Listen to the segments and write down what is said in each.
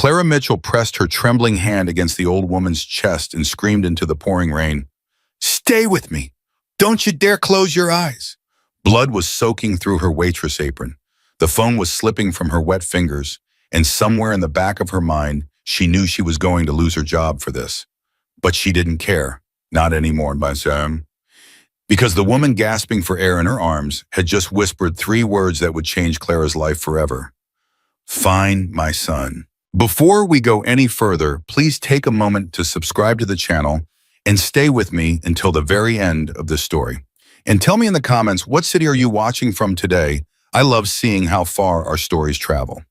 Clara Mitchell pressed her trembling hand against the old woman's chest and screamed into the pouring rain, "Stay with me! Don't you dare close your eyes!" Blood was soaking through her waitress apron. The phone was slipping from her wet fingers, and somewhere in the back of her mind, she knew she was going to lose her job for this. But she didn't care. Not anymore, because the woman gasping for air in her arms had just whispered 3 words that would change Clara's life forever. "Find my son." Before we go any further, please take a moment to subscribe to the channel and stay with me until the very end of this story. And tell me in the comments, what city are you watching from today? I love seeing how far our stories travel.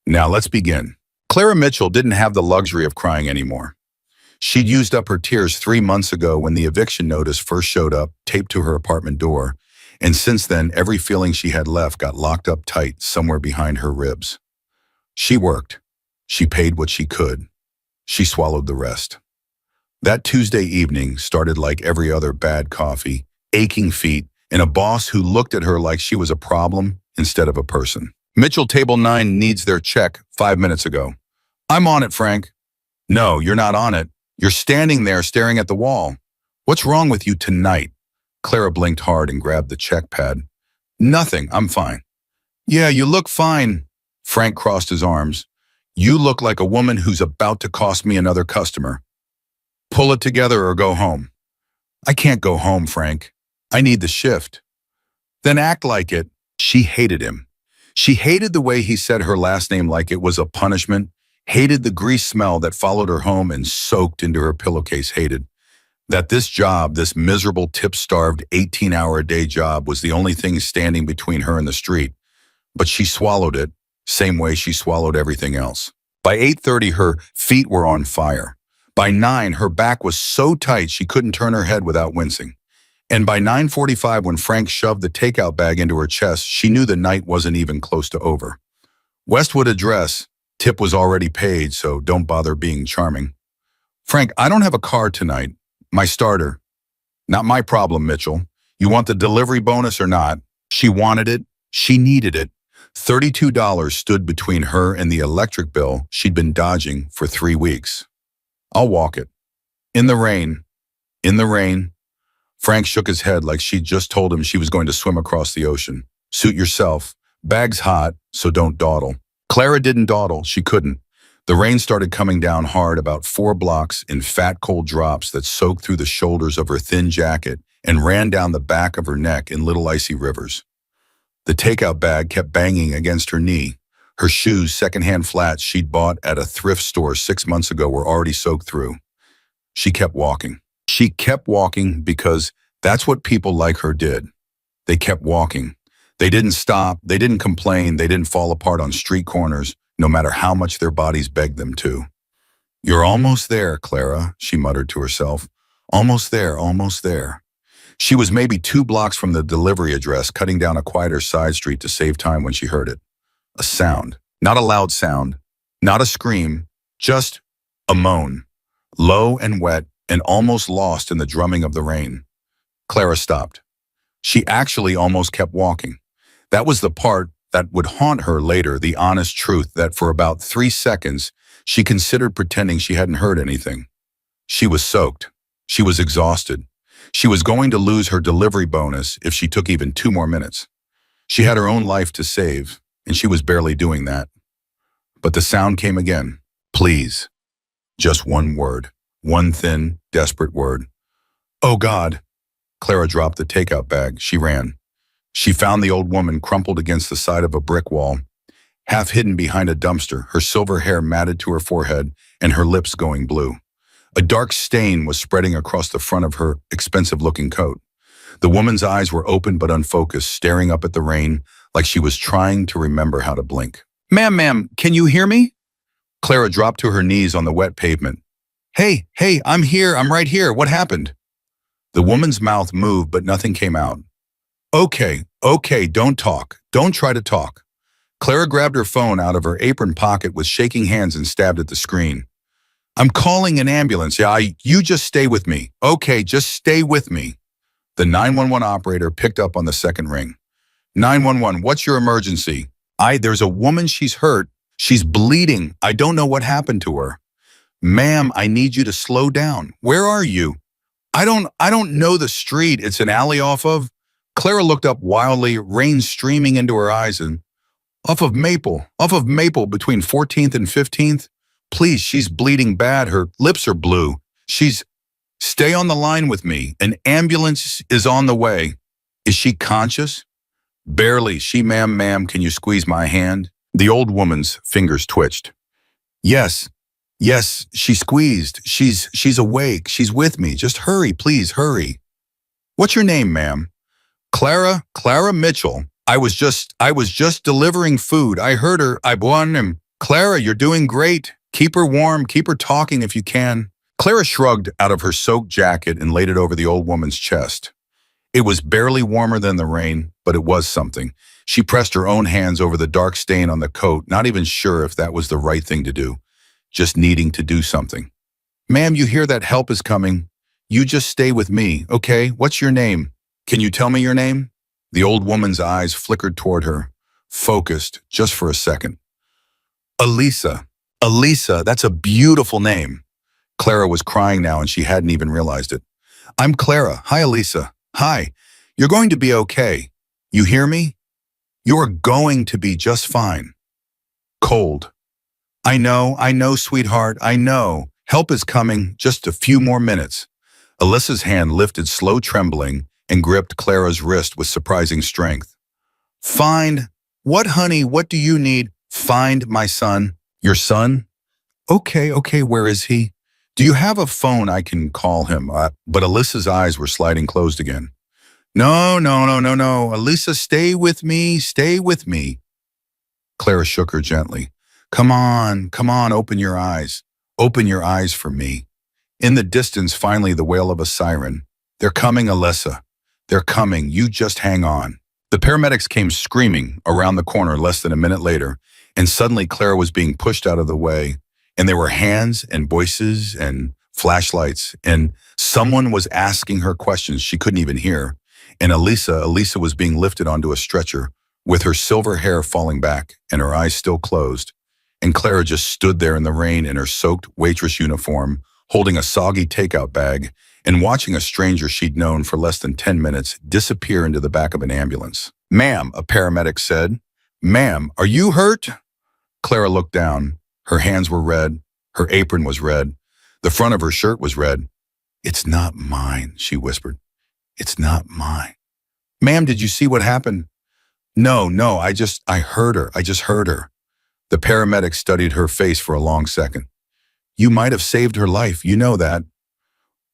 Now let's begin. Clara Mitchell didn't have the luxury of crying anymore. She'd used up her tears 3 months ago when the eviction notice first showed up, taped to her apartment door, and since then, every feeling she had left got locked up tight somewhere behind her ribs. She worked. She paid what she could. She swallowed the rest. That Tuesday evening started like every other bad coffee, aching feet, and a boss who looked at her like she was a problem instead of a person. "Mitchell, table 9 needs their check 5 minutes ago." "I'm on it, Frank." "No, you're not on it. You're standing there staring at the wall. What's wrong with you tonight?" Clara blinked hard and grabbed the check pad. "Nothing, I'm fine." "Yeah, you look fine." Frank crossed his arms. "You look like a woman who's about to cost me another customer. Pull it together or go home." "I can't go home, Frank. I need the shift." "Then act like it." She hated him. She hated the way he said her last name like it was a punishment, hated the grease smell that followed her home and soaked into her pillowcase, hated that this job, this miserable tip-starved 18-hour-a-day job, was the only thing standing between her and the street. But she swallowed it, same way she swallowed everything else. By 8:30, her feet were on fire. By 9, her back was so tight she couldn't turn her head without wincing. And by 9:45, when Frank shoved the takeout bag into her chest, she knew the night wasn't even close to over. Westwood address, tip was already paid, so don't bother being charming. "Frank, I don't have a car tonight. My starter." "Not my problem, Mitchell. You want the delivery bonus or not?" She wanted it. She needed it. $32 stood between her and the electric bill she'd been dodging for 3 weeks. "I'll walk it." "In the rain." "In the rain." Frank shook his head like she'd just told him she was going to swim across the ocean. "Suit yourself. Bag's hot, so don't dawdle." Clara didn't dawdle. She couldn't. The rain started coming down hard, about 4 blocks in fat, cold drops that soaked through the shoulders of her thin jacket and ran down the back of her neck in little icy rivers. The takeout bag kept banging against her knee. Her shoes, secondhand flats she'd bought at a thrift store 6 months ago, were already soaked through. She kept walking. She kept walking because that's what people like her did. They kept walking. They didn't stop. They didn't complain. They didn't fall apart on street corners, no matter how much their bodies begged them to. "You're almost there, Clara," she muttered to herself. "Almost there, almost there." She was maybe 2 blocks from the delivery address, cutting down a quieter side street to save time when she heard it. A sound. Not a loud sound. Not a scream. Just a moan. Low and wet and almost lost in the drumming of the rain. Clara stopped. She actually almost kept walking. That was the part that would haunt her later, the honest truth that for about 3 seconds, she considered pretending she hadn't heard anything. She was soaked. She was exhausted. She was going to lose her delivery bonus if she took even 2 more minutes. She had her own life to save, and she was barely doing that. But the sound came again. Please. Just one word. One thin, desperate word. "Oh, God." Clara dropped the takeout bag. She ran. She found the old woman crumpled against the side of a brick wall, half hidden behind a dumpster, her silver hair matted to her forehead and her lips going blue. A dark stain was spreading across the front of her expensive-looking coat. The woman's eyes were open but unfocused, staring up at the rain like she was trying to remember how to blink. Ma'am, can you hear me?" Clara dropped to her knees on the wet pavement. Hey, I'm here, I'm right here, what happened?" The woman's mouth moved, but nothing came out. Okay, don't talk. Don't try to talk." Clara grabbed her phone out of her apron pocket with shaking hands and stabbed at the screen. "I'm calling an ambulance. Yeah, you just stay with me. Okay, just stay with me." The 911 operator picked up on the second ring. 911, what's your emergency? There's a woman, she's hurt. She's bleeding. I don't know what happened to her. Ma'am, I need you to slow down. Where are you? I don't know the street it's an alley off of. Clara looked up wildly, rain streaming into her eyes, and off of Maple between 14th and 15th. Please, she's bleeding bad. Her lips are blue. Stay on the line with me. An ambulance is on the way. Is she conscious? Barely. Ma'am, can you squeeze my hand? The old woman's fingers twitched. Yes, yes, she squeezed. She's awake. She's with me. Just hurry, please, hurry. What's your name, ma'am? Clara Mitchell. I was just delivering food. I heard her. I won him. Clara, you're doing great. Keep her warm. Keep her talking if you can. Clara shrugged out of her soaked jacket and laid it over the old woman's chest. It was barely warmer than the rain, but it was something. She pressed her own hands over the dark stain on the coat, not even sure if that was the right thing to do, just needing to do something. Ma'am, you hear that help is coming? You just stay with me, okay? What's your name? Can you tell me your name? The old woman's eyes flickered toward her, focused just for a second. Elisa. Elisa, that's a beautiful name. Clara was crying now and she hadn't even realized it. I'm Clara. Hi, Elisa. Hi. You're going to be okay. You hear me? You're going to be just fine. Cold. I know, sweetheart, I know. Help is coming, just a few more minutes. Alyssa's hand lifted slow trembling and gripped Clara's wrist with surprising strength. Find. What, honey, what do you need? Find my son. Your son? Okay, where is he? Do you have a phone I can call him? But Alyssa's eyes were sliding closed again. No. Elisa, stay with me, stay with me. Clara shook her gently. Come on, open your eyes. Open your eyes for me. In the distance, finally, the wail of a siren. They're coming, Alyssa. They're coming. You just hang on. The paramedics came screaming around the corner less than a minute later, and suddenly Clara was being pushed out of the way, and there were hands and voices and flashlights, and someone was asking her questions she couldn't even hear. And Elisa was being lifted onto a stretcher with her silver hair falling back and her eyes still closed. And Clara just stood there in the rain in her soaked waitress uniform, holding a soggy takeout bag and watching a stranger she'd known for less than 10 minutes disappear into the back of an ambulance. Ma'am, a paramedic said. Ma'am, are you hurt? Clara looked down. Her hands were red. Her apron was red. The front of her shirt was red. It's not mine, she whispered. It's not mine. Ma'am, did you see what happened? No, I heard her. I just heard her. The paramedic studied her face for a long second. You might have saved her life, you know that.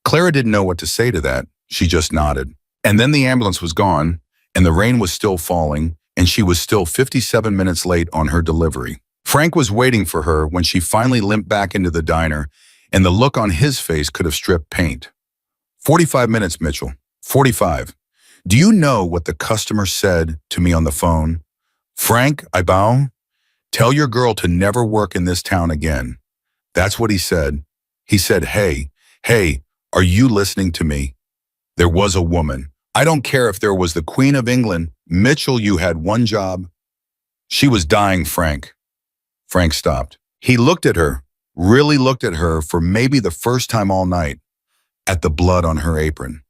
Clara didn't know what to say to that. She just nodded. And then the ambulance was gone, and the rain was still falling, and she was still 57 minutes late on her delivery. Frank was waiting for her when she finally limped back into the diner, and the look on his face could have stripped paint. 45 minutes, Mitchell. 45. Do you know what the customer said to me on the phone? Frank, I bow. Tell your girl to never work in this town again. That's what he said. He said, hey, are you listening to me? There was a woman. I don't care if there was the Queen of England. Mitchell, you had one job. She was dying, Frank. Frank stopped. He looked at her, really looked at her for maybe the first time all night, at the blood on her apron,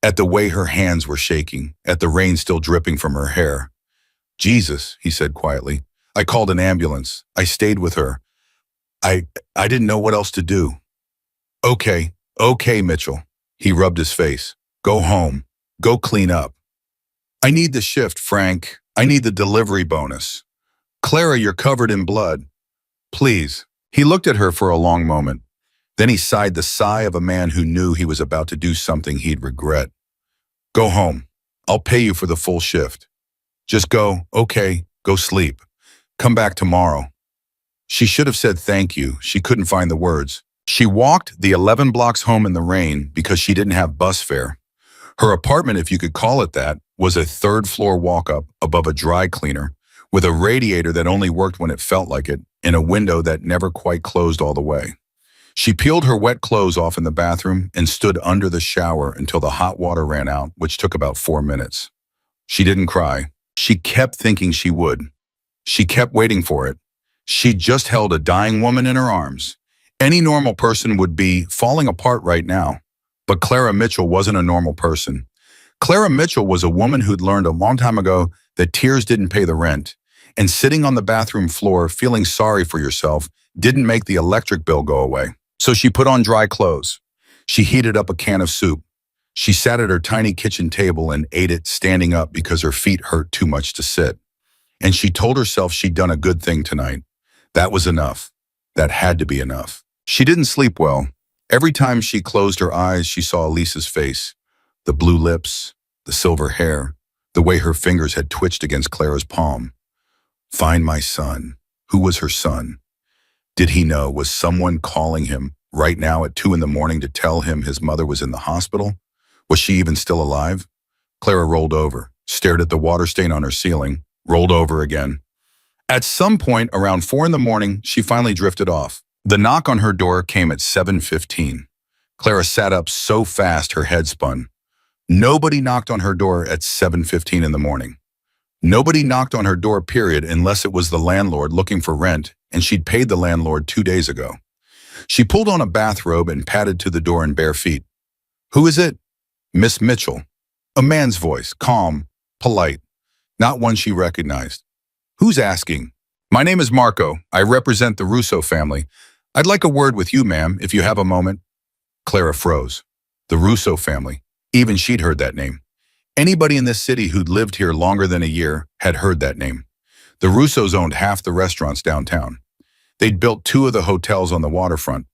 at the way her hands were shaking, at the rain still dripping from her hair. Jesus, he said quietly. I called an ambulance. I stayed with her. I didn't know what else to do. Okay, Mitchell. He rubbed his face. Go home. Go clean up. I need the shift, Frank. I need the delivery bonus. Clara, you're covered in blood. Please. He looked at her for a long moment. Then he sighed the sigh of a man who knew he was about to do something he'd regret. Go home. I'll pay you for the full shift. Just go, okay, go sleep. Come back tomorrow. She should have said thank you. She couldn't find the words. She walked the 11 blocks home in the rain because she didn't have bus fare. Her apartment, if you could call it that, was a third-floor walk-up above a dry cleaner with a radiator that only worked when it felt like it and a window that never quite closed all the way. She peeled her wet clothes off in the bathroom and stood under the shower until the hot water ran out, which took about 4 minutes. She didn't cry. She kept thinking she would. She kept waiting for it. She'd just held a dying woman in her arms. Any normal person would be falling apart right now. But Clara Mitchell wasn't a normal person. Clara Mitchell was a woman who'd learned a long time ago that tears didn't pay the rent, and sitting on the bathroom floor feeling sorry for yourself didn't make the electric bill go away. So she put on dry clothes. She heated up a can of soup. She sat at her tiny kitchen table and ate it standing up because her feet hurt too much to sit. And she told herself she'd done a good thing tonight. That was enough. That had to be enough. She didn't sleep well. Every time she closed her eyes, she saw Elisa's face. The blue lips, the silver hair, the way her fingers had twitched against Clara's palm. Find my son. Who was her son? Did he know? Was someone calling him right now at 2 a.m. to tell him his mother was in the hospital? Was she even still alive? Clara rolled over, stared at the water stain on her ceiling, rolled over again. At some point around 4 a.m, she finally drifted off. The knock on her door came at 7:15. Clara sat up so fast her head spun. Nobody knocked on her door at 7:15 in the morning. Nobody knocked on her door, period, unless it was the landlord looking for rent, and she'd paid the landlord 2 days ago. She pulled on a bathrobe and padded to the door in bare feet. Who is it? Miss Mitchell. A man's voice, calm, polite, not one she recognized. Who's asking? My name is Marco. I represent the Russo family. I'd like a word with you, ma'am, if you have a moment. Clara froze. The Russo family. Even she'd heard that name. Anybody in this city who'd lived here longer than a year had heard that name. The Russos owned half the restaurants downtown. They'd built 2 of the hotels on the waterfront.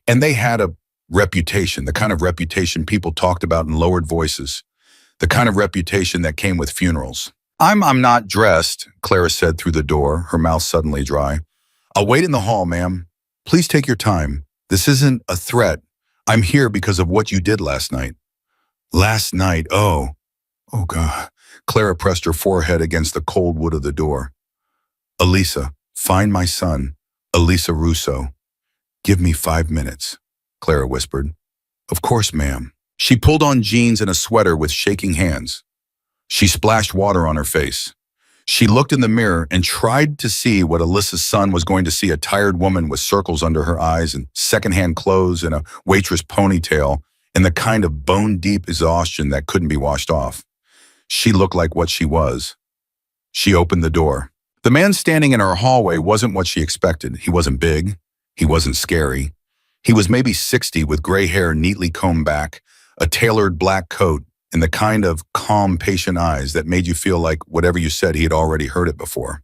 And they had a reputation, the kind of reputation people talked about in lowered voices. The kind of reputation that came with funerals. I'm not dressed, Clara said through the door, her mouth suddenly dry. I'll wait in the hall, ma'am. Please take your time. This isn't a threat. I'm here because of what you did last night. Last night, oh God. Clara pressed her forehead against the cold wood of the door. Elisa, find my son, Elisa Russo. Give me 5 minutes, Clara whispered. Of course, ma'am. She pulled on jeans and a sweater with shaking hands. She splashed water on her face. She looked in the mirror and tried to see what Elisa's son was going to see, a tired woman with circles under her eyes and secondhand clothes and a waitress ponytail and the kind of bone-deep exhaustion that couldn't be washed off. She looked like what she was. She opened the door. The man standing in her hallway wasn't what she expected. He wasn't big. He wasn't scary. He was maybe 60 with gray hair neatly combed back, a tailored black coat, and the kind of calm, patient eyes that made you feel like whatever you said, he had already heard it before.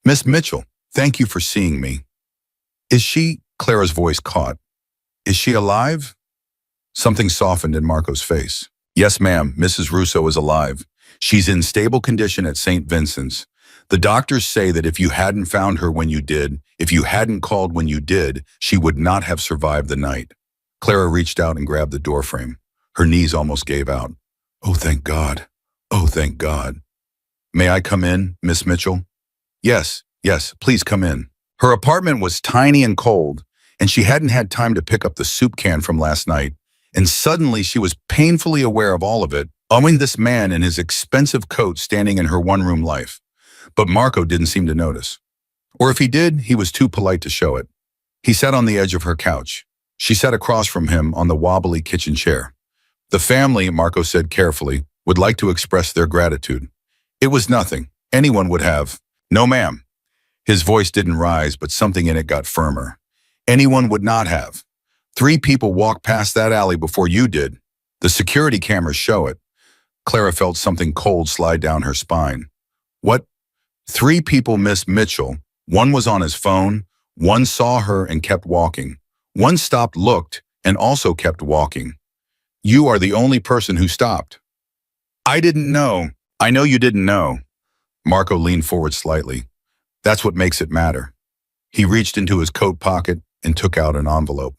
Miss Mitchell, thank you for seeing me. Is she? Clara's voice caught. Is she alive? Something softened in Marco's face. Yes, ma'am, Mrs. Russo is alive. She's in stable condition at St. Vincent's. The doctors say that if you hadn't found her when you did, if you hadn't called when you did, she would not have survived the night. Clara reached out and grabbed the doorframe. Her knees almost gave out. Oh, thank God. Oh, thank God. May I come in, Miss Mitchell? Yes, please come in. Her apartment was tiny and cold, and she hadn't had time to pick up the soup can from last night, and suddenly she was painfully aware of all of it, owing this man in his expensive coat standing in her one-room life. But Marco didn't seem to notice. Or if he did, he was too polite to show it. He sat on the edge of her couch. She sat across from him on the wobbly kitchen chair. The family, Marco said carefully, would like to express their gratitude. It was nothing. Anyone would have. No, ma'am. His voice didn't rise, but something in it got firmer. Anyone would not have. 3 people walked past that alley before you did. The security cameras show it. Clara felt something cold slide down her spine. What? 3 people, Miss Mitchell. One was on his phone. One saw her and kept walking. One stopped, looked, and also kept walking. You are the only person who stopped. I didn't know. I know you didn't know. Marco leaned forward slightly. That's what makes it matter. He reached into his coat pocket and took out an envelope.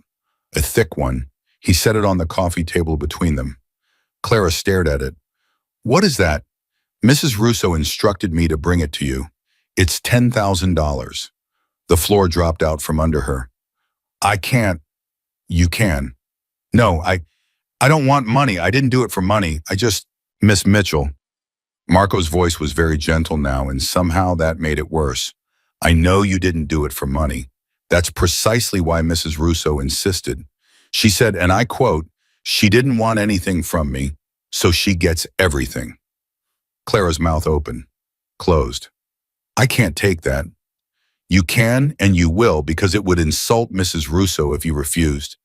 A thick one. He set it on the coffee table between them. Clara stared at it. What is that? Mrs. Russo instructed me to bring it to you. It's $10,000. The floor dropped out from under her. I can't. You can. No, I don't want money. I didn't do it for money. Miss Mitchell. Marco's voice was very gentle now, and somehow that made it worse. I know you didn't do it for money. That's precisely why Mrs. Russo insisted. She said, and I quote, she didn't want anything from me, so she gets everything. Clara's mouth open, closed. I can't take that. You can and you will because it would insult Mrs. Russo if you refused.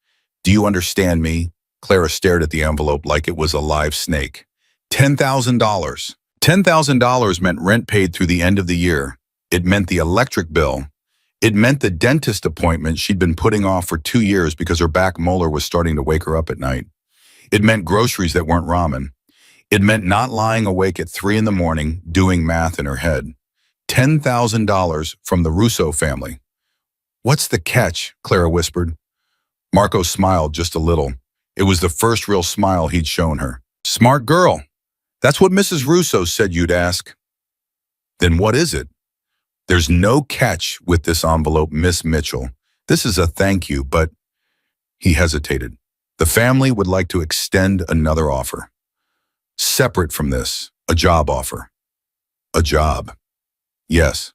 Do you understand me? Clara stared at the envelope like it was a live snake. $10,000. $10,000 meant rent paid through the end of the year. It meant the electric bill. It meant the dentist appointment she'd been putting off for 2 years because her back molar was starting to wake her up at night. It meant groceries that weren't ramen. It meant not lying awake at 3 in the morning doing math in her head. $10,000 from the Russo family. What's the catch? Clara whispered. Marco smiled just a little. It was the first real smile he'd shown her. Smart girl. That's what Mrs. Russo said you'd ask. Then what is it? There's no catch with this envelope, Miss Mitchell. This is a thank you, but... He hesitated. The family would like to extend another offer. Separate from this, a job offer. A job. Yes.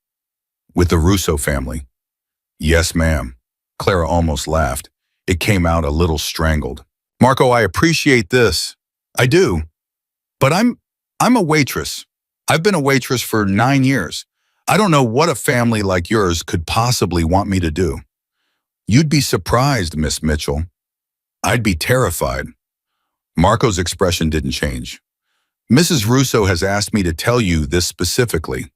With the Russo family. Yes, ma'am. Clara almost laughed. It came out a little strangled. Marco, I appreciate this. I do. But I'm a waitress. I've been a waitress for 9 years. I don't know what a family like yours could possibly want me to do. You'd be surprised, Miss Mitchell. I'd be terrified. Marco's expression didn't change. Mrs. Russo has asked me to tell you this specifically.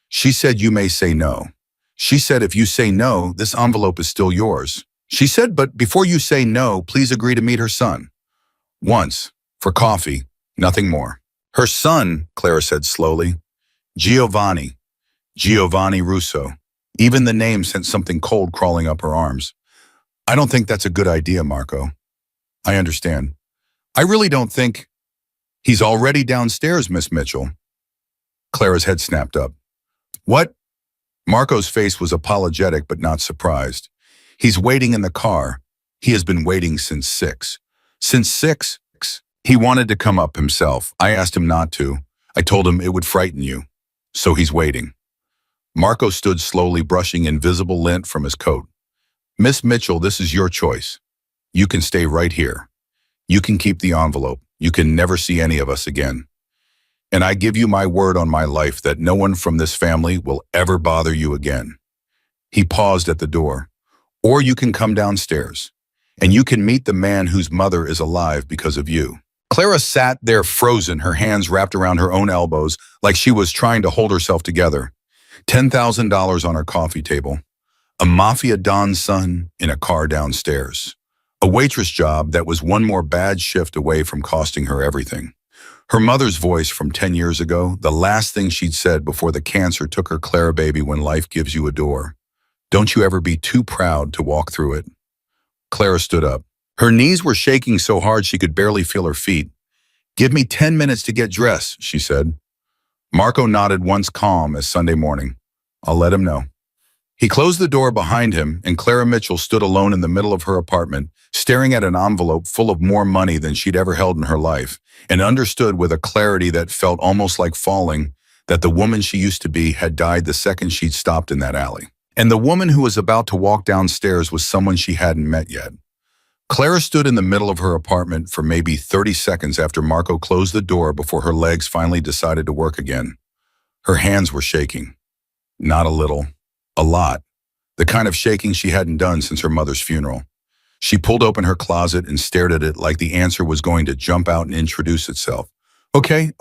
She said you may say no. She said if you say no, this envelope is still yours. She said, but before you say no, please agree to meet her son. Once, for coffee, nothing more. Her son, Clara said slowly. Giovanni. Giovanni Russo. Even the name sent something cold crawling up her arms. I don't think that's a good idea, Marco. I understand. I really don't think... He's already downstairs, Miss Mitchell. Clara's head snapped up. What? Marco's face was apologetic but not surprised. He's waiting in the car. He has been waiting since 6. Since 6? He wanted to come up himself. I asked him not to. I told him it would frighten you. So he's waiting. Marco stood slowly brushing invisible lint from his coat. Miss Mitchell, this is your choice. You can stay right here. You can keep the envelope. You can never see any of us again. And I give you my word on my life that no one from this family will ever bother you again. He paused at the door. Or you can come downstairs, and you can meet the man whose mother is alive because of you. Clara sat there frozen, her hands wrapped around her own elbows like she was trying to hold herself together. $10,000 on her coffee table. A Mafia Don's son in a car downstairs. A waitress job that was one more bad shift away from costing her everything. Her mother's voice from 10 years ago, the last thing she'd said before the cancer took her Clara baby when life gives you a door. Don't you ever be too proud to walk through it. Clara stood up. Her knees were shaking so hard she could barely feel her feet. Give me 10 minutes to get dressed, she said. Marco nodded once calm as Sunday morning. I'll let him know. He closed the door behind him, and Clara Mitchell stood alone in the middle of her apartment, staring at an envelope full of more money than she'd ever held in her life, and understood with a clarity that felt almost like falling that the woman she used to be had died the second she'd stopped in that alley. And the woman who was about to walk downstairs was someone she hadn't met yet. Clara stood in the middle of her apartment for maybe 30 seconds after Marco closed the door before her legs finally decided to work again. Her hands were shaking. Not a little. A lot. The kind of shaking she hadn't done since her mother's funeral. She pulled open her closet and stared at it like the answer was going to jump out and introduce itself. Okay.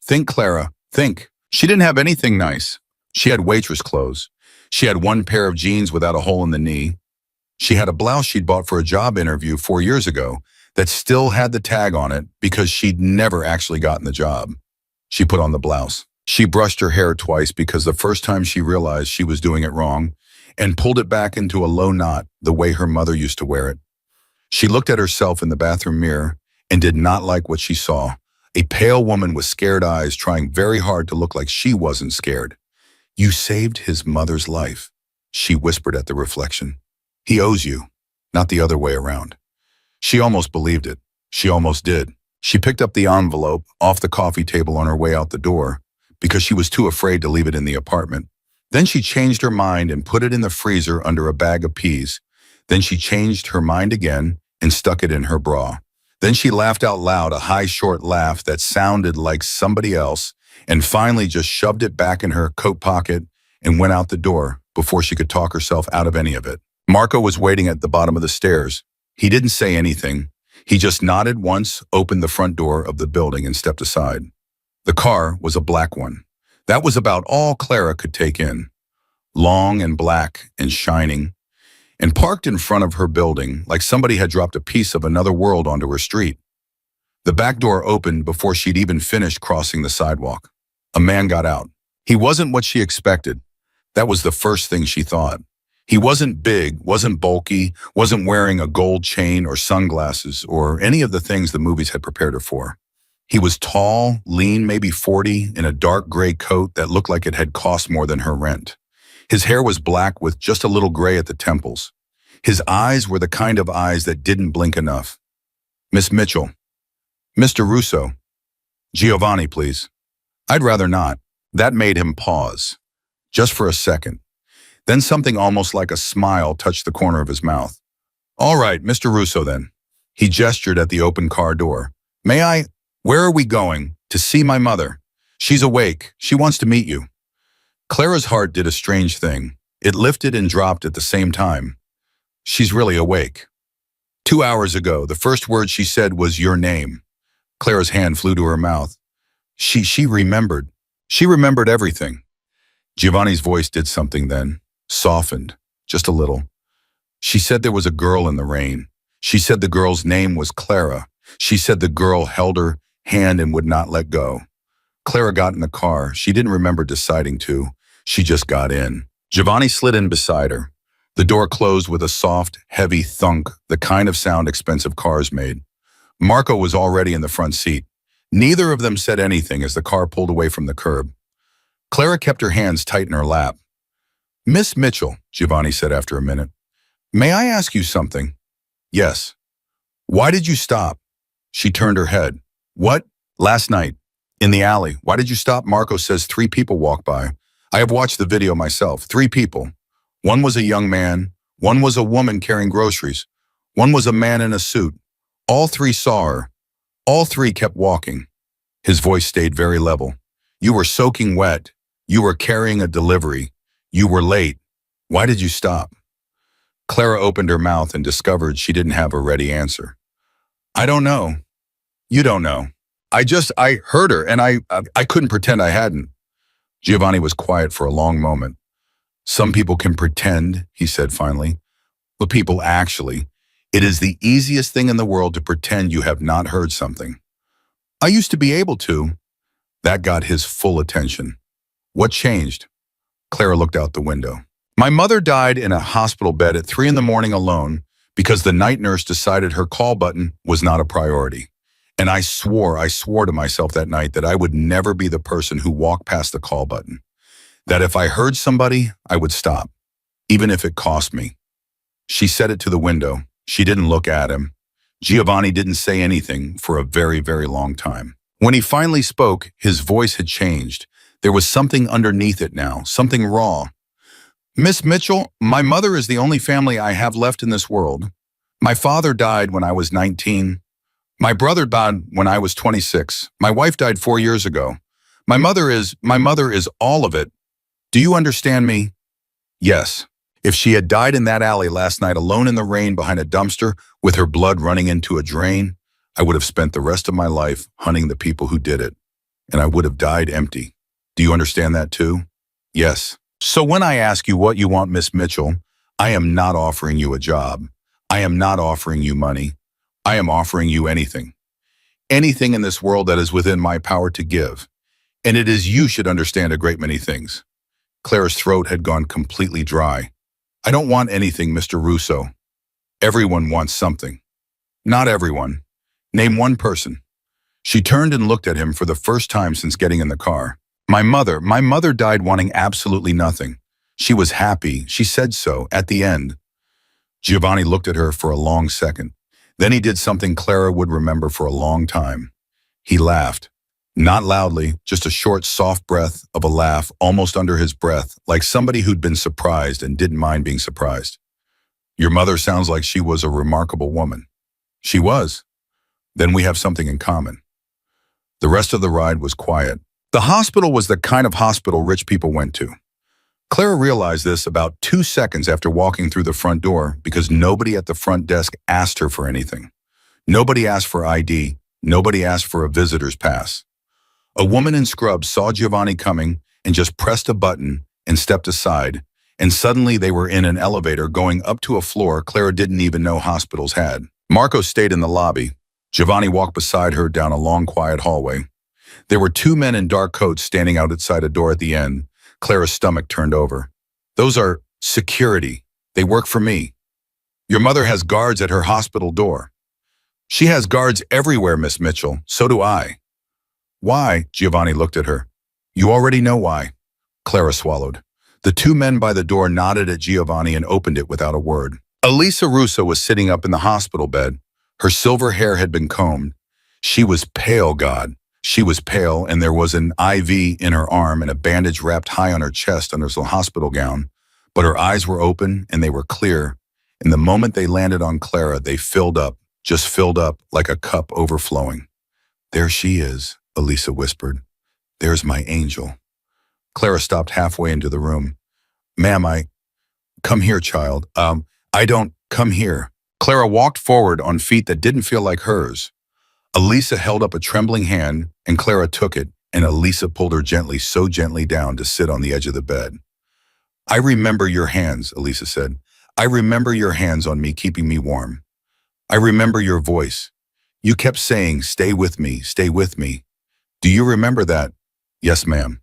Think, Clara. Think. She didn't have anything nice. She had waitress clothes. She had one pair of jeans without a hole in the knee. She had a blouse she'd bought for a job interview 4 years ago that still had the tag on it because she'd never actually gotten the job. She put on the blouse. She brushed her hair twice because the first time she realized she was doing it wrong and pulled it back into a low knot the way her mother used to wear it. She looked at herself in the bathroom mirror and did not like what she saw. A pale woman with scared eyes trying very hard to look like she wasn't scared. You saved his mother's life, she whispered at the reflection. He owes you, not the other way around. She almost believed it. She almost did. She picked up the envelope off the coffee table on her way out the door because she was too afraid to leave it in the apartment. Then she changed her mind and put it in the freezer under a bag of peas. Then she changed her mind again and stuck it in her bra. Then she laughed out loud, a high, short laugh that sounded like somebody else, and finally just shoved it back in her coat pocket and went out the door before she could talk herself out of any of it. Marco was waiting at the bottom of the stairs. He didn't say anything. He just nodded once, opened the front door of the building, and stepped aside. The car was a black one. That was about all Clara could take in. Long and black and shining, and parked in front of her building like somebody had dropped a piece of another world onto her street. The back door opened before she'd even finished crossing the sidewalk. A man got out. He wasn't what she expected. That was the first thing she thought. He wasn't big, wasn't bulky, wasn't wearing a gold chain or sunglasses or any of the things the movies had prepared her for. He was tall, lean, maybe 40, in a dark gray coat that looked like it had cost more than her rent. His hair was black with just a little gray at the temples. His eyes were the kind of eyes that didn't blink enough. Miss Mitchell. Mr. Russo. Giovanni, please. I'd rather not. That made him pause. Just for a second. Then something almost like a smile touched the corner of his mouth. All right, Mr. Russo then. He gestured at the open car door. May I? Where are we going? To see my mother. She's awake. She wants to meet you. Clara's heart did a strange thing. It lifted and dropped at the same time. She's really awake. 2 hours ago, the first word she said was your name. Clara's hand flew to her mouth. She remembered. She remembered everything. Giovanni's voice did something then, softened, just a little. She said there was a girl in the rain. She said the girl's name was Clara. She said the girl held her hand and would not let go. Clara got in the car. She didn't remember deciding to. She just got in. Giovanni slid in beside her. The door closed with a soft, heavy thunk, the kind of sound expensive cars made. Marco was already in the front seat. Neither of them said anything as the car pulled away from the curb. Clara kept her hands tight in her lap. Miss Mitchell, Giovanni said after a minute, may I ask you something? Yes. Why did you stop? She turned her head. What? Last night. In the alley. Why did you stop? Marco says 3 people walked by. I have watched the video myself. 3 people. One was a young man. One was a woman carrying groceries. One was a man in a suit. All 3 saw her. All 3 kept walking. His voice stayed very level. You were soaking wet. You were carrying a delivery. You were late. Why did you stop? Clara opened her mouth and discovered she didn't have a ready answer. I don't know. You don't know. I heard her and I couldn't pretend I hadn't. Giovanni was quiet for a long moment. Some people can pretend, he said finally, but people actually. It is the easiest thing in the world to pretend you have not heard something. I used to be able to. That got his full attention. What changed? Clara looked out the window. My mother died in a hospital bed at 3 a.m. alone because the night nurse decided her call button was not a priority. And I swore to myself that night that I would never be the person who walked past the call button. That if I heard somebody, I would stop, even if it cost me. She said it to the window. She didn't look at him. Giovanni didn't say anything for a very, very long time. When he finally spoke, his voice had changed. There was something underneath it now, something raw. Miss Mitchell, my mother is the only family I have left in this world. My father died when I was 19. My brother died when I was 26. My wife died 4 years ago. My mother is all of it. Do you understand me? Yes. If she had died in that alley last night alone in the rain behind a dumpster with her blood running into a drain, I would have spent the rest of my life hunting the people who did it, and I would have died empty. Do you understand that too? Yes. So when I ask you what you want, Miss Mitchell, I am not offering you a job. I am not offering you money. I am offering you anything. Anything in this world that is within my power to give. And it is you should understand a great many things. Clara's throat had gone completely dry. I don't want anything, Mr. Russo. Everyone wants something. Not everyone. Name one person. She turned and looked at him for the first time since getting in the car. My mother died wanting absolutely nothing. She was happy. She said so at the end. Giovanni looked at her for a long second. Then he did something Clara would remember for a long time. He laughed. Not loudly, just a short, soft breath of a laugh almost under his breath, like somebody who'd been surprised and didn't mind being surprised. Your mother sounds like she was a remarkable woman. She was. Then we have something in common. The rest of the ride was quiet. The hospital was the kind of hospital rich people went to. Clara realized this about 2 seconds after walking through the front door because nobody at the front desk asked her for anything. Nobody asked for ID. Nobody asked for a visitor's pass. A woman in scrubs saw Giovanni coming and just pressed a button and stepped aside, and suddenly they were in an elevator going up to a floor Clara didn't even know hospitals had. Marco stayed in the lobby. Giovanni walked beside her down a long, quiet hallway. There were 2 men in dark coats standing outside a door at the end. Clara's stomach turned over. Those are security. They work for me. Your mother has guards at her hospital door. She has guards everywhere, Miss Mitchell. So do I. Why? Giovanni looked at her. You already know why. Clara swallowed. The 2 men by the door nodded at Giovanni and opened it without a word. Elisa Russo was sitting up in the hospital bed. Her silver hair had been combed. She was pale, God. She was pale, and there was an IV in her arm and a bandage wrapped high on her chest under the hospital gown. But her eyes were open, and they were clear. And the moment they landed on Clara, they filled up, just filled up like a cup overflowing. There she is, Elisa whispered. There's my angel. Clara stopped halfway into the room. Ma'am, come here, child. I don't, come here. Clara walked forward on feet that didn't feel like hers. Elisa held up a trembling hand, and Clara took it, and Elisa pulled her gently, so gently down to sit on the edge of the bed. I remember your hands, Elisa said. I remember your hands on me, keeping me warm. I remember your voice. You kept saying, stay with me, stay with me. Do you remember that? Yes, ma'am.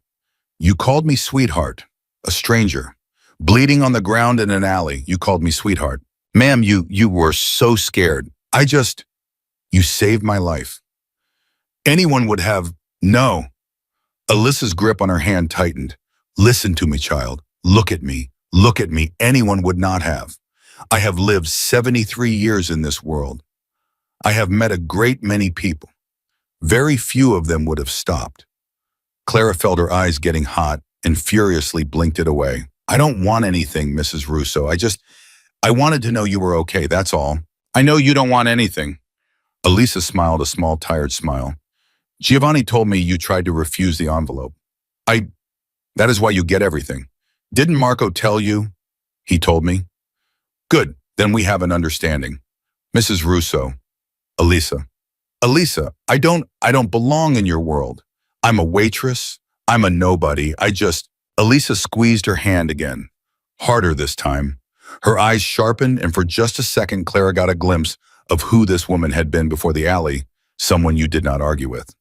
You called me sweetheart, a stranger. Bleeding on the ground in an alley, you called me sweetheart. Ma'am, you were so scared. You saved my life. Anyone would have, no. Alyssa's grip on her hand tightened. Listen to me, child. Look at me. Look at me. Anyone would not have. I have lived 73 years in this world. I have met a great many people. Very few of them would have stopped. Clara felt her eyes getting hot and furiously blinked it away. I don't want anything, Mrs. Russo. I wanted to know you were okay, that's all. I know you don't want anything. Elisa smiled a small, tired smile. Giovanni told me you tried to refuse the envelope. That is why you get everything. Didn't Marco tell you? He told me. Good, then we have an understanding. Mrs. Russo. Elisa, I don't belong in your world. I'm a waitress. I'm a nobody. Elisa squeezed her hand again. Harder this time. Her eyes sharpened, and for just a second, Clara got a glimpse of who this woman had been before the alley, someone you did not argue with.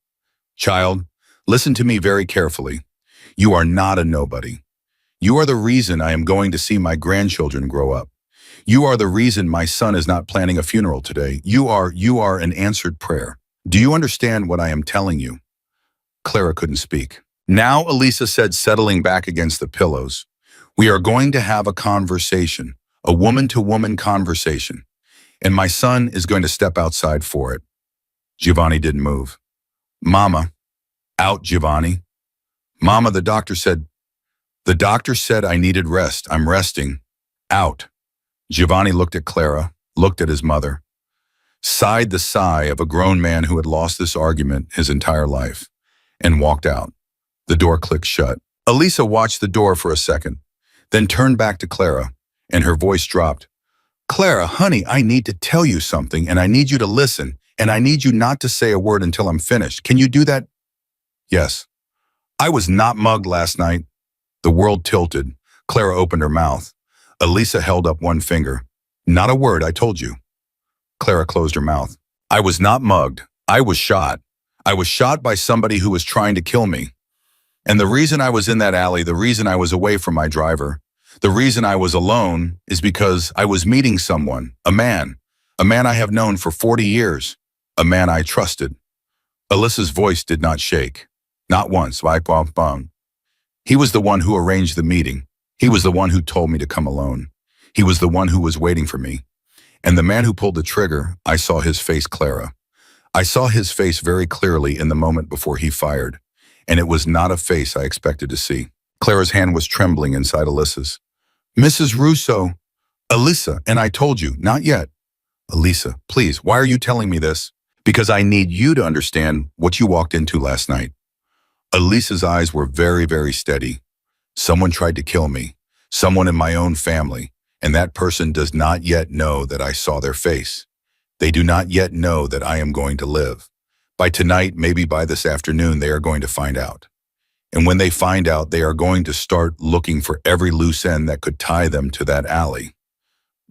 Child, listen to me very carefully. You are not a nobody. You are the reason I am going to see my grandchildren grow up. You are the reason my son is not planning a funeral today. You are an answered prayer. Do you understand what I am telling you? Clara couldn't speak. Now, Elisa said, settling back against the pillows, we are going to have a conversation, a woman-to-woman conversation, and my son is going to step outside for it. Giovanni didn't move. Mama, out, Giovanni. Mama, the doctor said I needed rest. I'm resting. Out. Giovanni looked at Clara, looked at his mother, sighed the sigh of a grown man who had lost this argument his entire life, and walked out. The door clicked shut. Elisa watched the door for a second, then turned back to Clara, and her voice dropped. Clara, honey, I need to tell you something, and I need you to listen, and I need you not to say a word until I'm finished. Can you do that? Yes. I was not mugged last night. The world tilted. Clara opened her mouth. Elisa held up one finger. Not a word, I told you. Clara closed her mouth. I was not mugged. I was shot. I was shot by somebody who was trying to kill me. And the reason I was in that alley, the reason I was away from my driver, the reason I was alone is because I was meeting someone, a man I have known for 40 years, a man I trusted. Alyssa's voice did not shake. Not once. He was the one who arranged the meeting. He was the one who told me to come alone. He was the one who was waiting for me. And the man who pulled the trigger, I saw his face, Clara. I saw his face very clearly in the moment before he fired, and it was not a face I expected to see. Clara's hand was trembling inside Alyssa's. Mrs. Russo, Alyssa, and I told you, not yet. Elisa, please, why are you telling me this? Because I need you to understand what you walked into last night. Elisa's eyes were very, very steady. Someone tried to kill me, someone in my own family, and that person does not yet know that I saw their face. They do not yet know that I am going to live. By tonight, maybe by this afternoon, they are going to find out. And when they find out, they are going to start looking for every loose end that could tie them to that alley.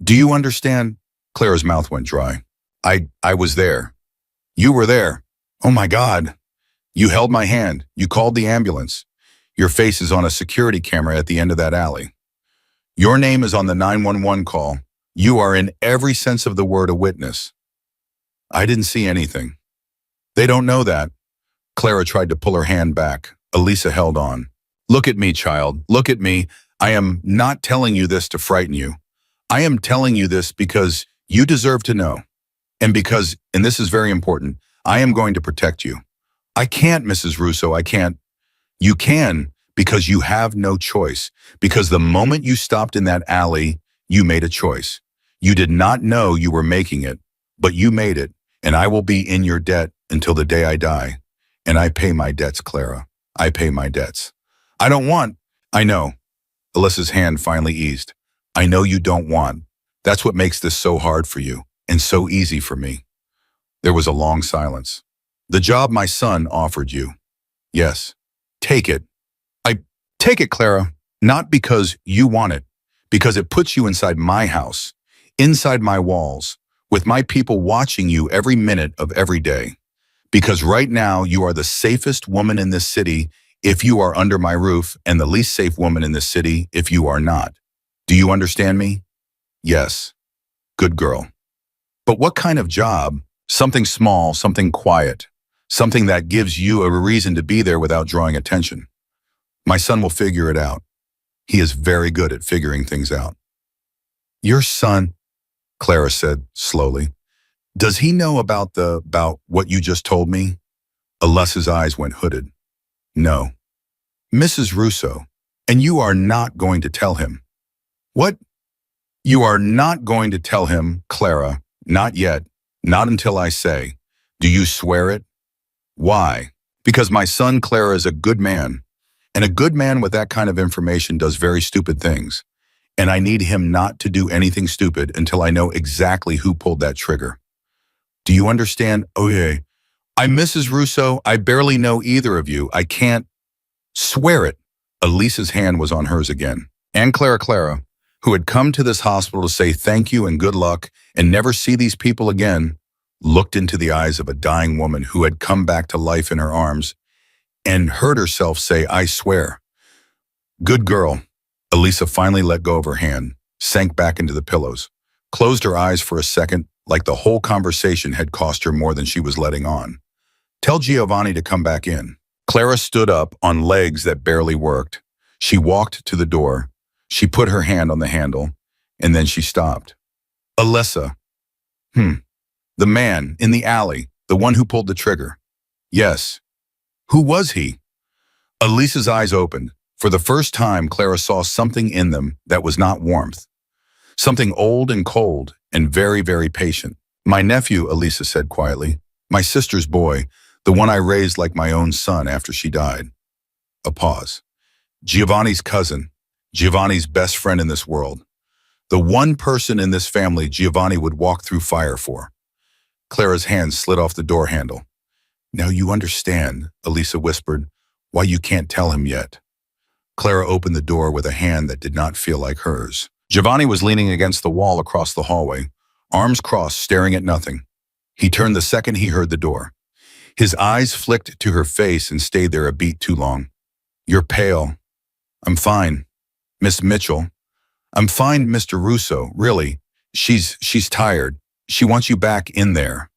Do you understand? Clara's mouth went dry. I was there. You were there. Oh my God. You held my hand. You called the ambulance. Your face is on a security camera at the end of that alley. Your name is on the 911 call. You are in every sense of the word a witness. I didn't see anything. They don't know that. Clara tried to pull her hand back. Elisa held on. Look at me, child. Look at me. I am not telling you this to frighten you. I am telling you this because you deserve to know. And because, and this is very important, I am going to protect you. I can't, Mrs. Russo, I can't. You can, because you have no choice. Because the moment you stopped in that alley, you made a choice. You did not know you were making it, but you made it. And I will be in your debt until the day I die. And I pay my debts, Clara. I pay my debts. I don't want. I know. Alyssa's hand finally eased. I know you don't want. That's what makes this so hard for you and so easy for me. There was a long silence. The job my son offered you. Yes. Take it. I take it, Clara, not because you want it, because it puts you inside my house, inside my walls, with my people watching you every minute of every day. Because right now you are the safest woman in this city if you are under my roof and the least safe woman in this city if you are not. Do you understand me? Yes. Good girl. But what kind of job? Something small, something quiet, something that gives you a reason to be there without drawing attention. My son will figure it out. He is very good at figuring things out. Your son, Clara said slowly, does he know about what you just told me? Alyssa's eyes went hooded. No. Mrs. Russo, and you are not going to tell him. What? You are not going to tell him, Clara, not yet, not until I say. Do you swear it? Why? Because my son, Clara, is a good man, and a good man with that kind of information does very stupid things, and I need him not to do anything stupid until I know exactly who pulled that trigger. Do you understand? Okay. I'm Mrs. Russo. I barely know either of you. I can't swear it. Elisa's hand was on hers again. And Clara, who had come to this hospital to say thank you and good luck and never see these people again, looked into the eyes of a dying woman who had come back to life in her arms and heard herself say, I swear. Good girl. Elisa finally let go of her hand, sank back into the pillows, closed her eyes for a second, like the whole conversation had cost her more than she was letting on. Tell Giovanni to come back in. Clara stood up on legs that barely worked. She walked to the door. She put her hand on the handle, and then she stopped. Alyssa. The man in the alley, the one who pulled the trigger. Yes. Who was he? Elisa's eyes opened. For the first time, Clara saw something in them that was not warmth. Something old and cold and very, very patient. My nephew, Elisa said quietly. My sister's boy, the one I raised like my own son after she died. A pause. Giovanni's cousin. Giovanni's best friend in this world. The one person in this family Giovanni would walk through fire for. Clara's hand slid off the door handle. Now you understand, Elisa whispered, why you can't tell him yet. Clara opened the door with a hand that did not feel like hers. Giovanni was leaning against the wall across the hallway, arms crossed, staring at nothing. He turned the second he heard the door. His eyes flicked to her face and stayed there a beat too long. You're pale. I'm fine. Miss Mitchell. I'm fine, Mr. Russo, really. She's tired. She wants you back in there.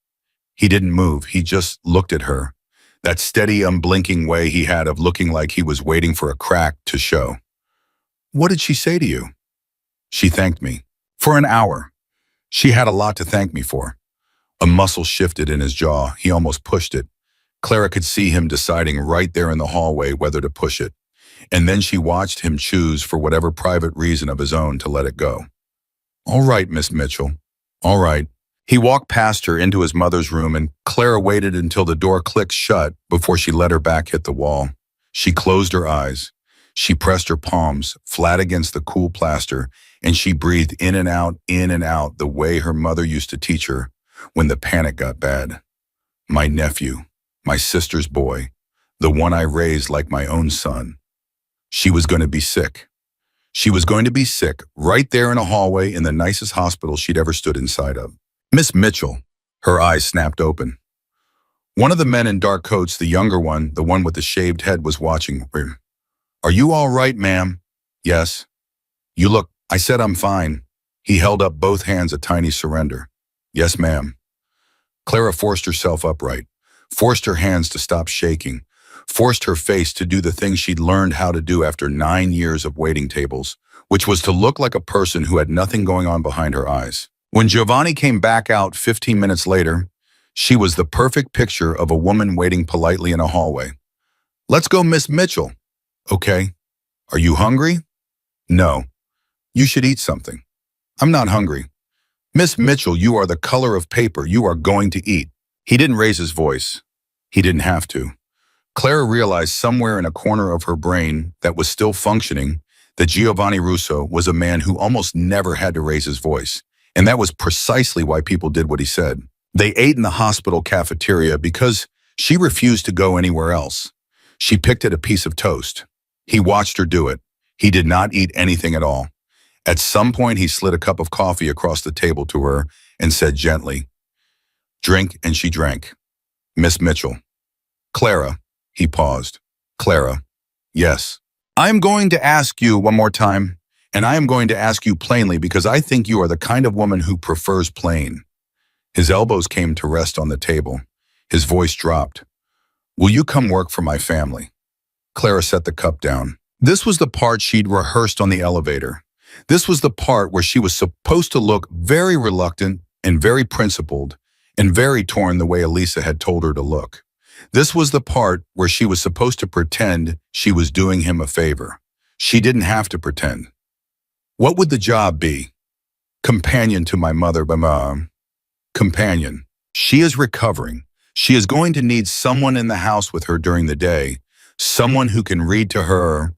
He didn't move. He just looked at her. That steady, unblinking way he had of looking like he was waiting for a crack to show. What did she say to you? She thanked me. For an hour. She had a lot to thank me for. A muscle shifted in his jaw. He almost pushed it. Clara could see him deciding right there in the hallway whether to push it. And then she watched him choose for whatever private reason of his own to let it go. All right, Miss Mitchell. All right. He walked past her into his mother's room, and Clara waited until the door clicked shut before she let her back hit the wall. She closed her eyes. She pressed her palms flat against the cool plaster, and she breathed in and out the way her mother used to teach her when the panic got bad. My nephew, my sister's boy, the one I raised like my own son. She was going to be sick. She was going to be sick right there in a hallway in the nicest hospital she'd ever stood inside of. Miss Mitchell, her eyes snapped open. One of the men in dark coats, the younger one, the one with the shaved head, was watching her. Are you all right, ma'am? Yes. You look, I said I'm fine. He held up both hands, a tiny surrender. Yes, ma'am. Clara forced herself upright, forced her hands to stop shaking, forced her face to do the thing she'd learned how to do after 9 years of waiting tables, which was to look like a person who had nothing going on behind her eyes. When Giovanni came back out 15 minutes later, she was the perfect picture of a woman waiting politely in a hallway. Let's go, Miss Mitchell. Okay. Are you hungry? No. You should eat something. I'm not hungry. Miss Mitchell, you are the color of paper. You are going to eat. He didn't raise his voice. He didn't have to. Clara realized somewhere in a corner of her brain that was still functioning that Giovanni Russo was a man who almost never had to raise his voice. And that was precisely why people did what he said. They ate in the hospital cafeteria because she refused to go anywhere else. She picked at a piece of toast. He watched her do it. He did not eat anything at all. At some point, he slid a cup of coffee across the table to her and said gently, "Drink," and she drank. Miss Mitchell. Clara. He paused. Clara. Yes. I am going to ask you one more time, and I am going to ask you plainly because I think you are the kind of woman who prefers plain. His elbows came to rest on the table. His voice dropped. Will you come work for my family? Clara set the cup down. This was the part she'd rehearsed on the elevator. This was the part where she was supposed to look very reluctant and very principled and very torn the way Elisa had told her to look. This was the part where she was supposed to pretend she was doing him a favor. She didn't have to pretend. What would the job be? Companion to my mother, companion. She is recovering. She is going to need someone in the house with her during the day, someone who can read to her,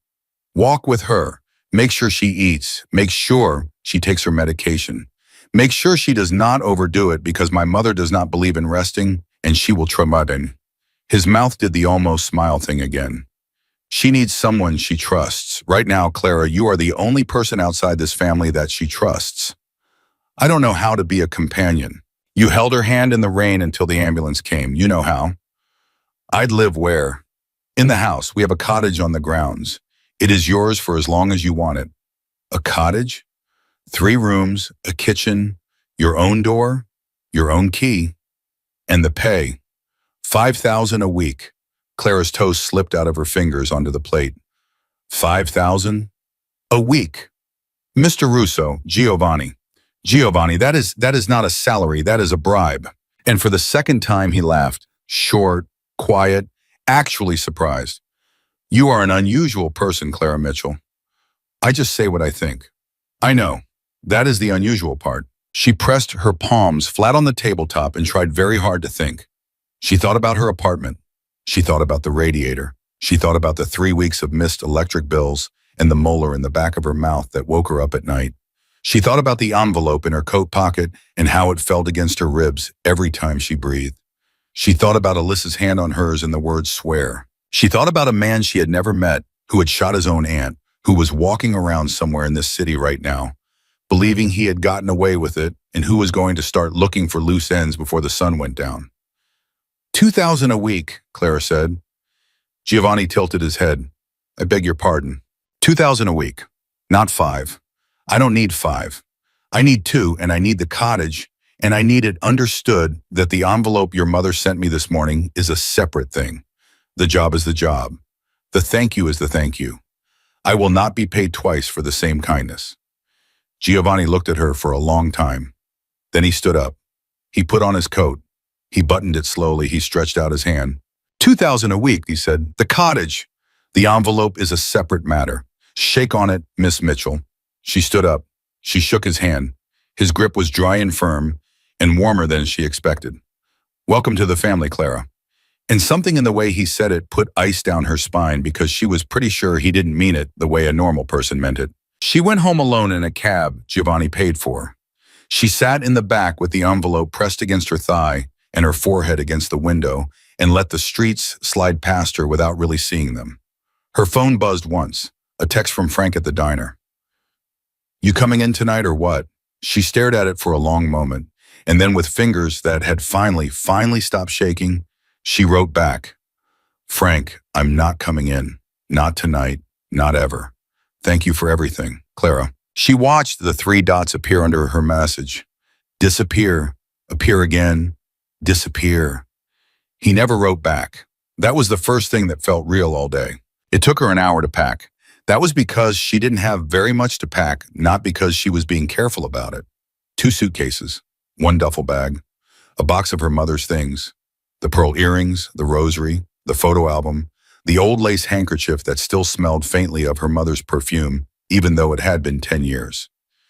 walk with her, make sure she eats, make sure she takes her medication, make sure she does not overdo it because my mother does not believe in resting and she will try. His mouth did the almost smile thing again. She needs someone she trusts. Right now, Clara, you are the only person outside this family that she trusts. I don't know how to be a companion. You held her hand in the rain until the ambulance came. You know how. I'd live where? In the house. We have a cottage on the grounds. It is yours for as long as you want it. A cottage? 3 rooms, a kitchen, your own door, your own key, and the pay. $5,000 a week. Clara's toast slipped out of her fingers onto the plate. $5,000 a week. Mr. Russo, Giovanni, that is not a salary, that is a bribe. And for the second time he laughed, short, quiet, actually surprised. You are an unusual person, Clara Mitchell. I just say what I think. I know. That is the unusual part. She pressed her palms flat on the tabletop and tried very hard to think. She thought about her apartment. She thought about the radiator. She thought about the 3 weeks of missed electric bills and the molar in the back of her mouth that woke her up at night. She thought about the envelope in her coat pocket and how it felt against her ribs every time she breathed. She thought about Alyssa's hand on hers and the word swear. She thought about a man she had never met who had shot his own aunt, who was walking around somewhere in this city right now, believing he had gotten away with it and who was going to start looking for loose ends before the sun went down. $2,000 a week, Clara said. Giovanni tilted his head. I beg your pardon. $2,000 a week, not 5. I don't need 5. I need 2, and I need the cottage, and I need it understood that the envelope your mother sent me this morning is a separate thing. The job is the job. The thank you is the thank you. I will not be paid twice for the same kindness. Giovanni looked at her for a long time. Then he stood up. He put on his coat. He buttoned it slowly. He stretched out his hand. 2,000 a week, he said. The cottage. The envelope is a separate matter. Shake on it, Miss Mitchell. She stood up. She shook his hand. His grip was dry and firm, and warmer than she expected. Welcome to the family, Clara. And something in the way he said it put ice down her spine because she was pretty sure he didn't mean it the way a normal person meant it. She went home alone in a cab Giovanni paid for. She sat in the back with the envelope pressed against her thigh and her forehead against the window and let the streets slide past her without really seeing them. Her phone buzzed once, a text from Frank at the diner. You coming in tonight or what? She stared at it for a long moment, and then with fingers that had finally stopped shaking, she wrote back, Frank, I'm not coming in. Not tonight, not ever. Thank you for everything, Clara. She watched the 3 dots appear under her message. Disappear, appear again, disappear. He never wrote back. That was the first thing that felt real all day. It took her an hour to pack. That was because she didn't have very much to pack, not because she was being careful about it. 2 suitcases, 1 duffel bag, a box of her mother's things, the pearl earrings, the rosary, the photo album, the old lace handkerchief that still smelled faintly of her mother's perfume, even though it had been 10 years.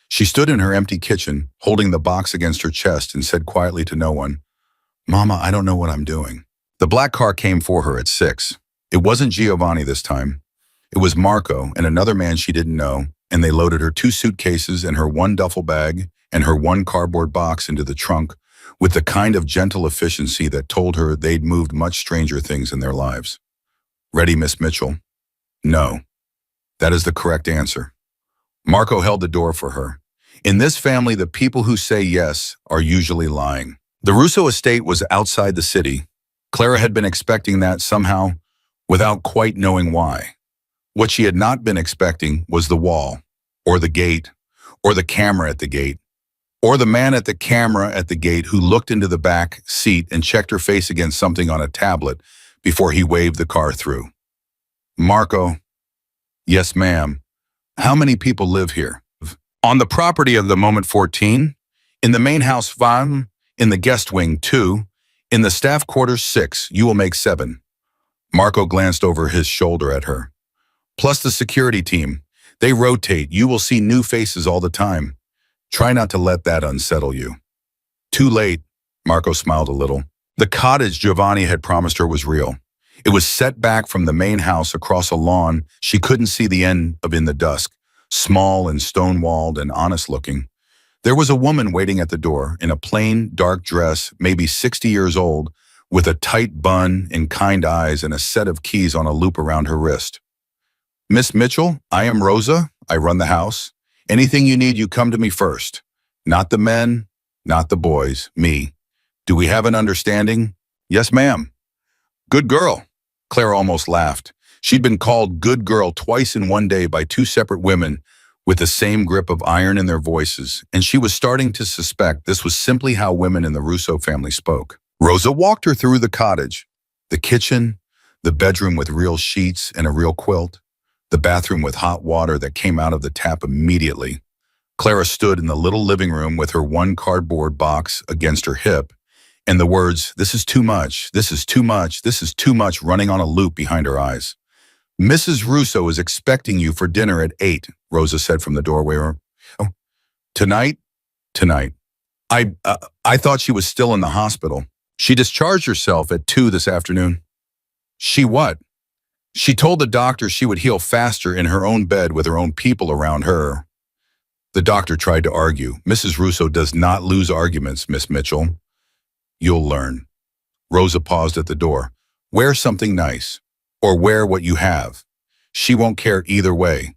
She stood in her empty kitchen, holding the box against her chest and said quietly to no one, Mama, I don't know what I'm doing. The black car came for her at 6. It wasn't Giovanni this time. It was Marco and another man she didn't know, and they loaded her 2 suitcases and her 1 duffel bag and her 1 cardboard box into the trunk with the kind of gentle efficiency that told her they'd moved much stranger things in their lives. Ready, Miss Mitchell? No. That is the correct answer. Marco held the door for her. In this family, the people who say yes are usually lying. The Russo estate was outside the city. Clara had been expecting that somehow, without quite knowing why. What she had not been expecting was the wall, or the gate, or the camera at the gate, or the man at the camera at the gate who looked into the back seat and checked her face against something on a tablet before he waved the car through. Marco. Yes, ma'am. How many people live here? On the property of the Moment 14, in the main house 5, in the guest wing 2, in the staff quarters 6, you will make 7. Marco glanced over his shoulder at her. Plus the security team. They rotate. You will see new faces all the time. Try not to let that unsettle you. Too late. Marco smiled a little. The cottage Giovanni had promised her was real. It was set back from the main house across a lawn she couldn't see the end of in the dusk, small and stone-walled and honest-looking. There was a woman waiting at the door in a plain, dark dress, maybe 60 years old, with a tight bun and kind eyes and a set of keys on a loop around her wrist. Miss Mitchell, I am Rosa. I run the house. Anything you need, you come to me first. Not the men, not the boys, me. Do we have an understanding? Yes, ma'am. Good girl. Clara almost laughed. She'd been called good girl twice in one day by 2 separate women with the same grip of iron in their voices, and she was starting to suspect this was simply how women in the Russo family spoke. Rosa walked her through the cottage, the kitchen, the bedroom with real sheets and a real quilt, the bathroom with hot water that came out of the tap immediately. Clara stood in the little living room with her 1 cardboard box against her hip, and the words, this is too much, this is too much, this is too much running on a loop behind her eyes. Mrs. Russo is expecting you for dinner at 8, Rosa said from the doorway. Oh, tonight? Tonight. I thought she was still in the hospital. She discharged herself at 2 this afternoon. She what? She told the doctor she would heal faster in her own bed with her own people around her. The doctor tried to argue. Mrs. Russo does not lose arguments, Miss Mitchell. You'll learn. Rosa paused at the door. Wear something nice, or wear what you have. She won't care either way,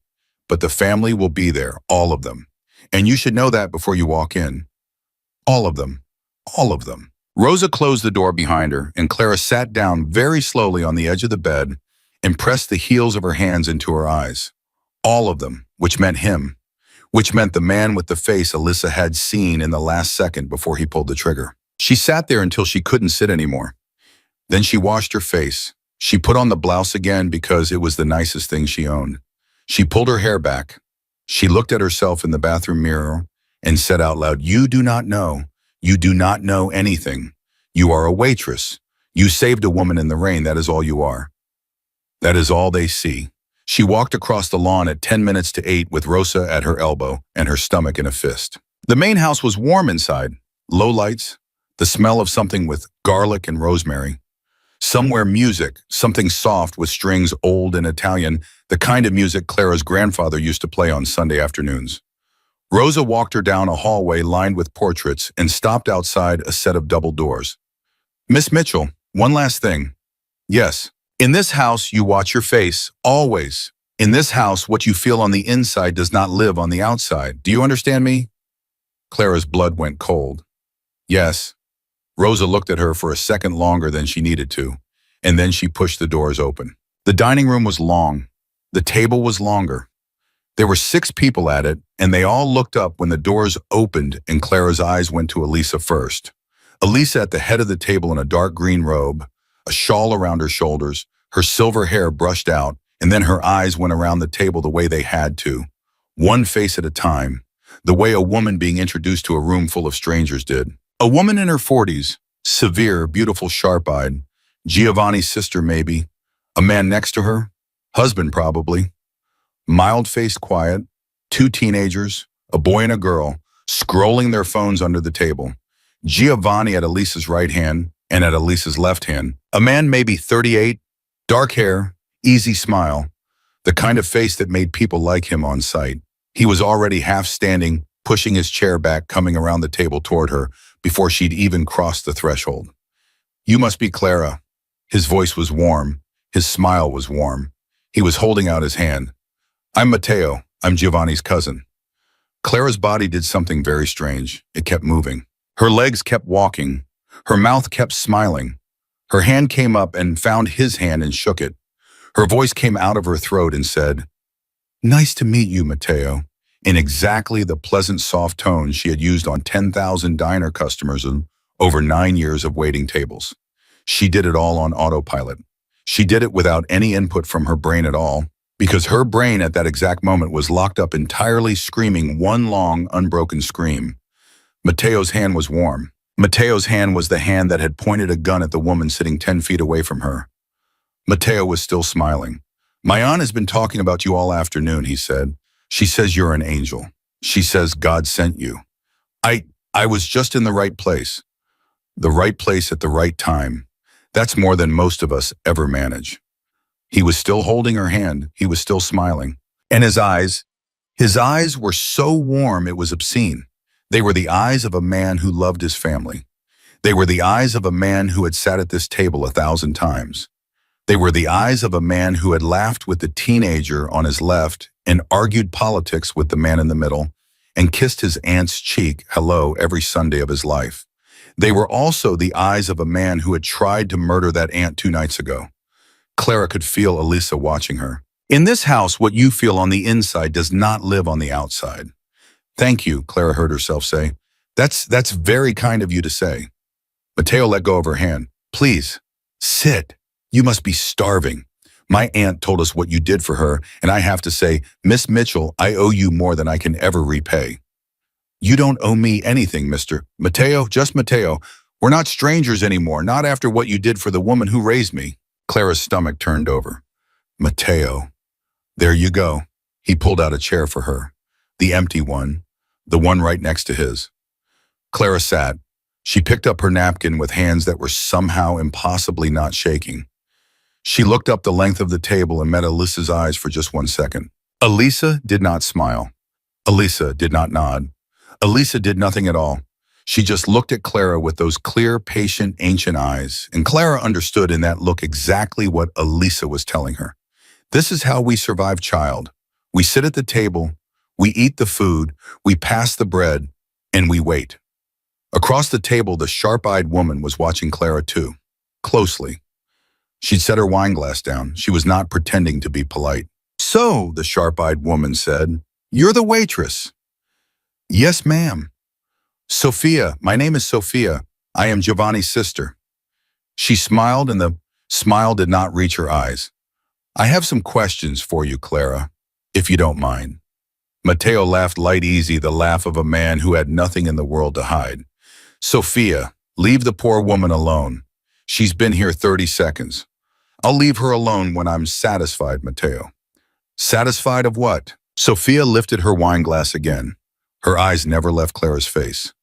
but the family will be there, all of them. And you should know that before you walk in. All of them. All of them. Rosa closed the door behind her, and Clara sat down very slowly on the edge of the bed and pressed the heels of her hands into her eyes. All of them, which meant him, which meant the man with the face Alyssa had seen in the last second before he pulled the trigger. She sat there until she couldn't sit anymore. Then she washed her face. She put on the blouse again because it was the nicest thing she owned. She pulled her hair back. She looked at herself in the bathroom mirror and said out loud, you do not know. You do not know anything. You are a waitress. You saved a woman in the rain, that is all you are. That is all they see. She walked across the lawn at 10 minutes to 8 with Rosa at her elbow and her stomach in a fist. The main house was warm inside. Low lights, the smell of something with garlic and rosemary. Somewhere music, something soft with strings, old and Italian, the kind of music Clara's grandfather used to play on Sunday afternoons. Rosa walked her down a hallway lined with portraits and stopped outside a set of double doors. Miss Mitchell, one last thing. Yes, in this house you watch your face, always. In this house, what you feel on the inside does not live on the outside. Do you understand me? Clara's blood went cold. Yes. Rosa looked at her for a second longer than she needed to, and then she pushed the doors open. The dining room was long. The table was longer. There were 6 people at it, and they all looked up when the doors opened and Clara's eyes went to Elisa first. Elisa at the head of the table in a dark green robe, a shawl around her shoulders, her silver hair brushed out, and then her eyes went around the table the way they had to, one face at a time, the way a woman being introduced to a room full of strangers did. A woman in her 40s, severe, beautiful, sharp-eyed, Giovanni's sister maybe, a man next to her, husband probably, mild-faced, quiet, 2 teenagers, a boy and a girl, scrolling their phones under the table. Giovanni at Elisa's right hand and at Elisa's left hand, a man maybe 38, dark hair, easy smile, the kind of face that made people like him on sight. He was already half standing, pushing his chair back, coming around the table toward her before she'd even crossed the threshold. You must be Clara. His voice was warm. His smile was warm. He was holding out his hand. I'm Matteo. I'm Giovanni's cousin. Clara's body did something very strange. It kept moving. Her legs kept walking. Her mouth kept smiling. Her hand came up and found his hand and shook it. Her voice came out of her throat and said, "Nice to meet you, Matteo," in exactly the pleasant, soft tone she had used on 10,000 diner customers in over 9 years of waiting tables. She did it all on autopilot. She did it without any input from her brain at all, because her brain at that exact moment was locked up entirely screaming one long, unbroken scream. Matteo's hand was warm. Matteo's hand was the hand that had pointed a gun at the woman sitting 10 feet away from her. Matteo was still smiling. "My aunt has been talking about you all afternoon," he said. "She says you're an angel. She says God sent you. I was just in the right place. The right place at the right time. That's more than most of us ever manage." He was still holding her hand. He was still smiling. And his eyes were so warm it was obscene. They were the eyes of a man who loved his family. They were the eyes of a man who had sat at this table 1,000 times. They were the eyes of a man who had laughed with the teenager on his left and argued politics with the man in the middle and kissed his aunt's cheek hello every Sunday of his life. They were also the eyes of a man who had tried to murder that aunt 2 nights ago. Clara could feel Elisa watching her. "In this house, what you feel on the inside does not live on the outside." "Thank you," Clara heard herself say. That's very kind of you to say." Matteo let go of her hand. "Please, sit. You must be starving. My aunt told us what you did for her, and I have to say, Miss Mitchell, I owe you more than I can ever repay." "You don't owe me anything, Mr. Matteo, just Matteo. We're not strangers anymore, not after what you did for the woman who raised me." Clara's stomach turned over. "Matteo. There you go." He pulled out a chair for her. The empty one. The one right next to his. Clara sat. She picked up her napkin with hands that were somehow impossibly not shaking. She looked up the length of the table and met Elisa's eyes for just 1 second. Elisa did not smile. Elisa did not nod. Elisa did nothing at all. She just looked at Clara with those clear, patient, ancient eyes, and Clara understood in that look exactly what Elisa was telling her. This is how we survive, child. We sit at the table, we eat the food, we pass the bread, and we wait. Across the table, the sharp-eyed woman was watching Clara too, closely. She'd set her wine glass down. She was not pretending to be polite. "So," the sharp-eyed woman said, "you're the waitress." "Yes, ma'am." "Sophia, my name is Sophia. I am Giovanni's sister." She smiled, and the smile did not reach her eyes. "I have some questions for you, Clara, if you don't mind." Matteo laughed light easy, the laugh of a man who had nothing in the world to hide. Sophia, leave the poor woman alone. She's been here 30 seconds. I'll leave her alone when I'm satisfied, Mateo. Satisfied of what? Sophia lifted her wine glass again. Her eyes never left Clara's face.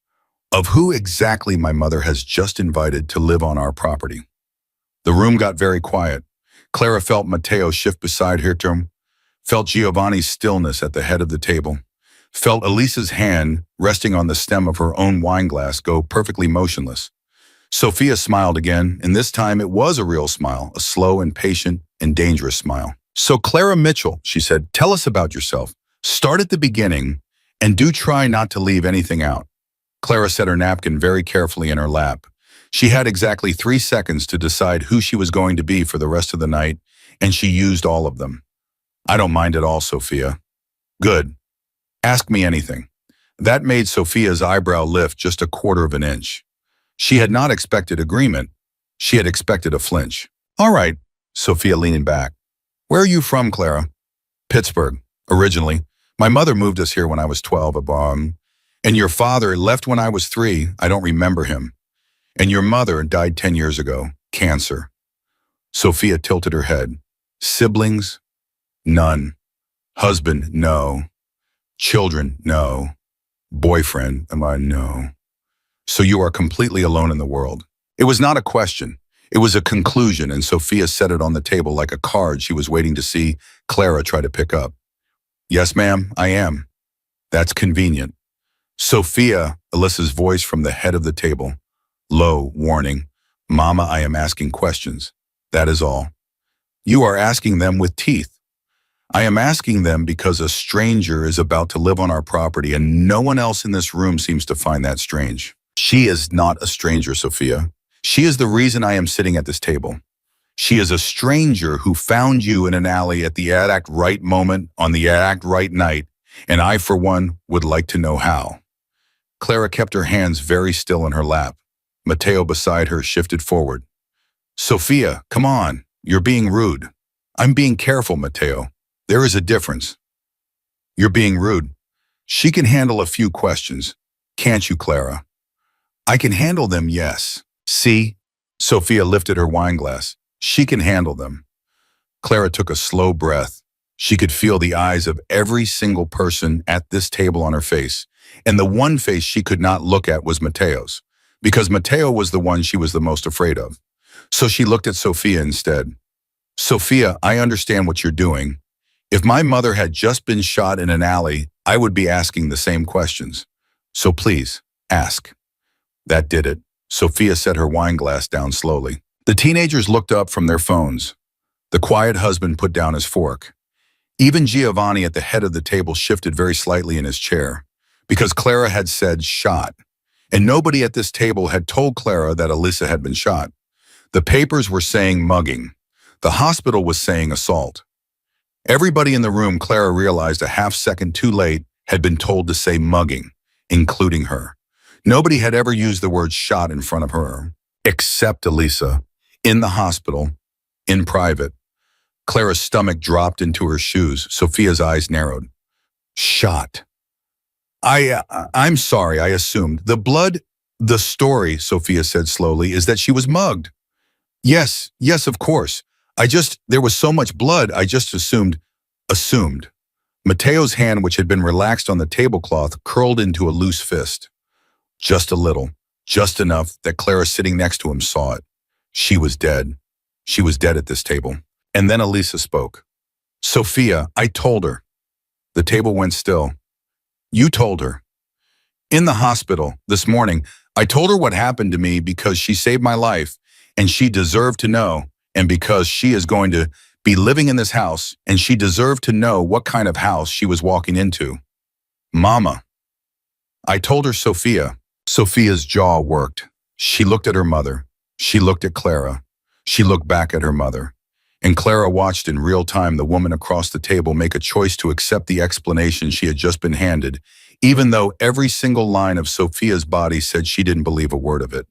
Of who exactly my mother has just invited to live on our property. The room got very quiet. Clara felt Mateo shift beside her, felt Giovanni's stillness at the head of the table, felt Elisa's hand resting on the stem of her own wine glass go perfectly motionless. Sophia smiled again, and this time it was a real smile, a slow and patient and dangerous smile. So Clara Mitchell, she said, tell us about yourself. Start at the beginning, and do try not to leave anything out. Clara set her napkin very carefully in her lap. She had exactly 3 seconds to decide who she was going to be for the rest of the night, and she used all of them. I don't mind at all, Sophia. Good. Ask me anything. That made Sophia's eyebrow lift just a quarter of an inch. She had not expected agreement. She had expected a flinch. All right, Sophia leaning back. Where are you from, Clara? Pittsburgh, originally. My mother moved us here when I was 12, and your father left when I was 3. I don't remember him. And your mother died 10 years ago, cancer. Sophia tilted her head. Siblings? None. Husband? No. Children? No. Boyfriend? No. So you are completely alone in the world. It was not a question. It was a conclusion, and Sophia set it on the table like a card she was waiting to see Clara try to pick up. Yes, ma'am, I am. That's convenient. Sophia, Alyssa's voice from the head of the table. Low, warning. Mama, I am asking questions. That is all. You are asking them with teeth. I am asking them because a stranger is about to live on our property and no one else in this room seems to find that strange. She is not a stranger, Sophia. She is the reason I am sitting at this table. She is a stranger who found you in an alley at the exact right moment on the exact right night, and I, for one, would like to know how. Clara kept her hands very still in her lap. Mateo beside her shifted forward. Sophia, come on. You're being rude. I'm being careful, Mateo. There is a difference. You're being rude. She can handle a few questions. Can't you, Clara? I can handle them, yes. See? Sophia lifted her wine glass. She can handle them. Clara took a slow breath. She could feel the eyes of every single person at this table on her face, and the one face she could not look at was Mateo's, because Mateo was the one she was the most afraid of. So she looked at Sophia instead. Sophia, I understand what you're doing. If my mother had just been shot in an alley, I would be asking the same questions. So please, ask. That did it. Sophia set her wine glass down slowly. The teenagers looked up from their phones. The quiet husband put down his fork. Even Giovanni at the head of the table shifted very slightly in his chair, because Clara had said shot, and nobody at this table had told Clara that Elisa had been shot. The papers were saying mugging. The hospital was saying assault. Everybody in the room, Clara realized a half-second too late, had been told to say mugging, including her. Nobody had ever used the word shot in front of her, except Elisa, in the hospital, in private. Clara's stomach dropped into her shoes. Sophia's eyes narrowed. Shot. I'm sorry, I assumed. The story, Sophia said slowly, is that she was mugged. Yes, of course. There was so much blood, I just assumed. Mateo's hand, which had been relaxed on the tablecloth, curled into a loose fist. Just a little, just enough that Clara sitting next to him saw it. She was dead. She was dead at this table. And then Elisa spoke. Sophia, I told her. The table went still. You told her. In the hospital, this morning, I told her what happened to me because she saved my life, and she deserved to know, and because she is going to be living in this house, and she deserved to know what kind of house she was walking into. Mama. I told her Sophia. Sophia's jaw worked. She looked at her mother. She looked at Clara. She looked back at her mother. And Clara watched in real time the woman across the table make a choice to accept the explanation she had just been handed, even though every single line of Sophia's body said she didn't believe a word of it.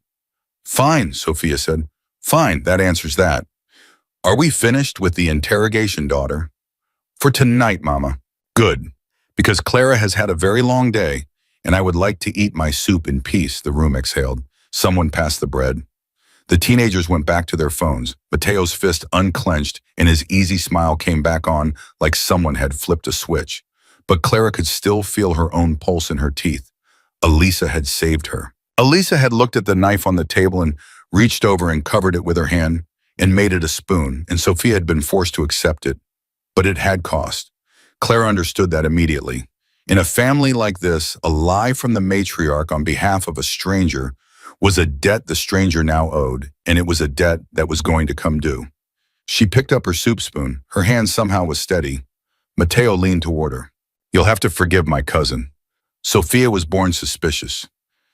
Fine, Sophia said. Fine, that answers that. Are we finished with the interrogation, daughter? For tonight, Mama. Good, because Clara has had a very long day, and I would like to eat my soup in peace, the room exhaled. Someone passed the bread. The teenagers went back to their phones. Mateo's fist unclenched, and his easy smile came back on like someone had flipped a switch. But Clara could still feel her own pulse in her teeth. Elisa had saved her. Elisa had looked at the knife on the table and reached over and covered it with her hand and made it a spoon, and Sophia had been forced to accept it. But it had cost. Clara understood that immediately. In a family like this, a lie from the matriarch on behalf of a stranger was a debt the stranger now owed, and it was a debt that was going to come due. She picked up her soup spoon. Her hand somehow was steady. Mateo leaned toward her. "You'll have to forgive my cousin." Sophia was born suspicious.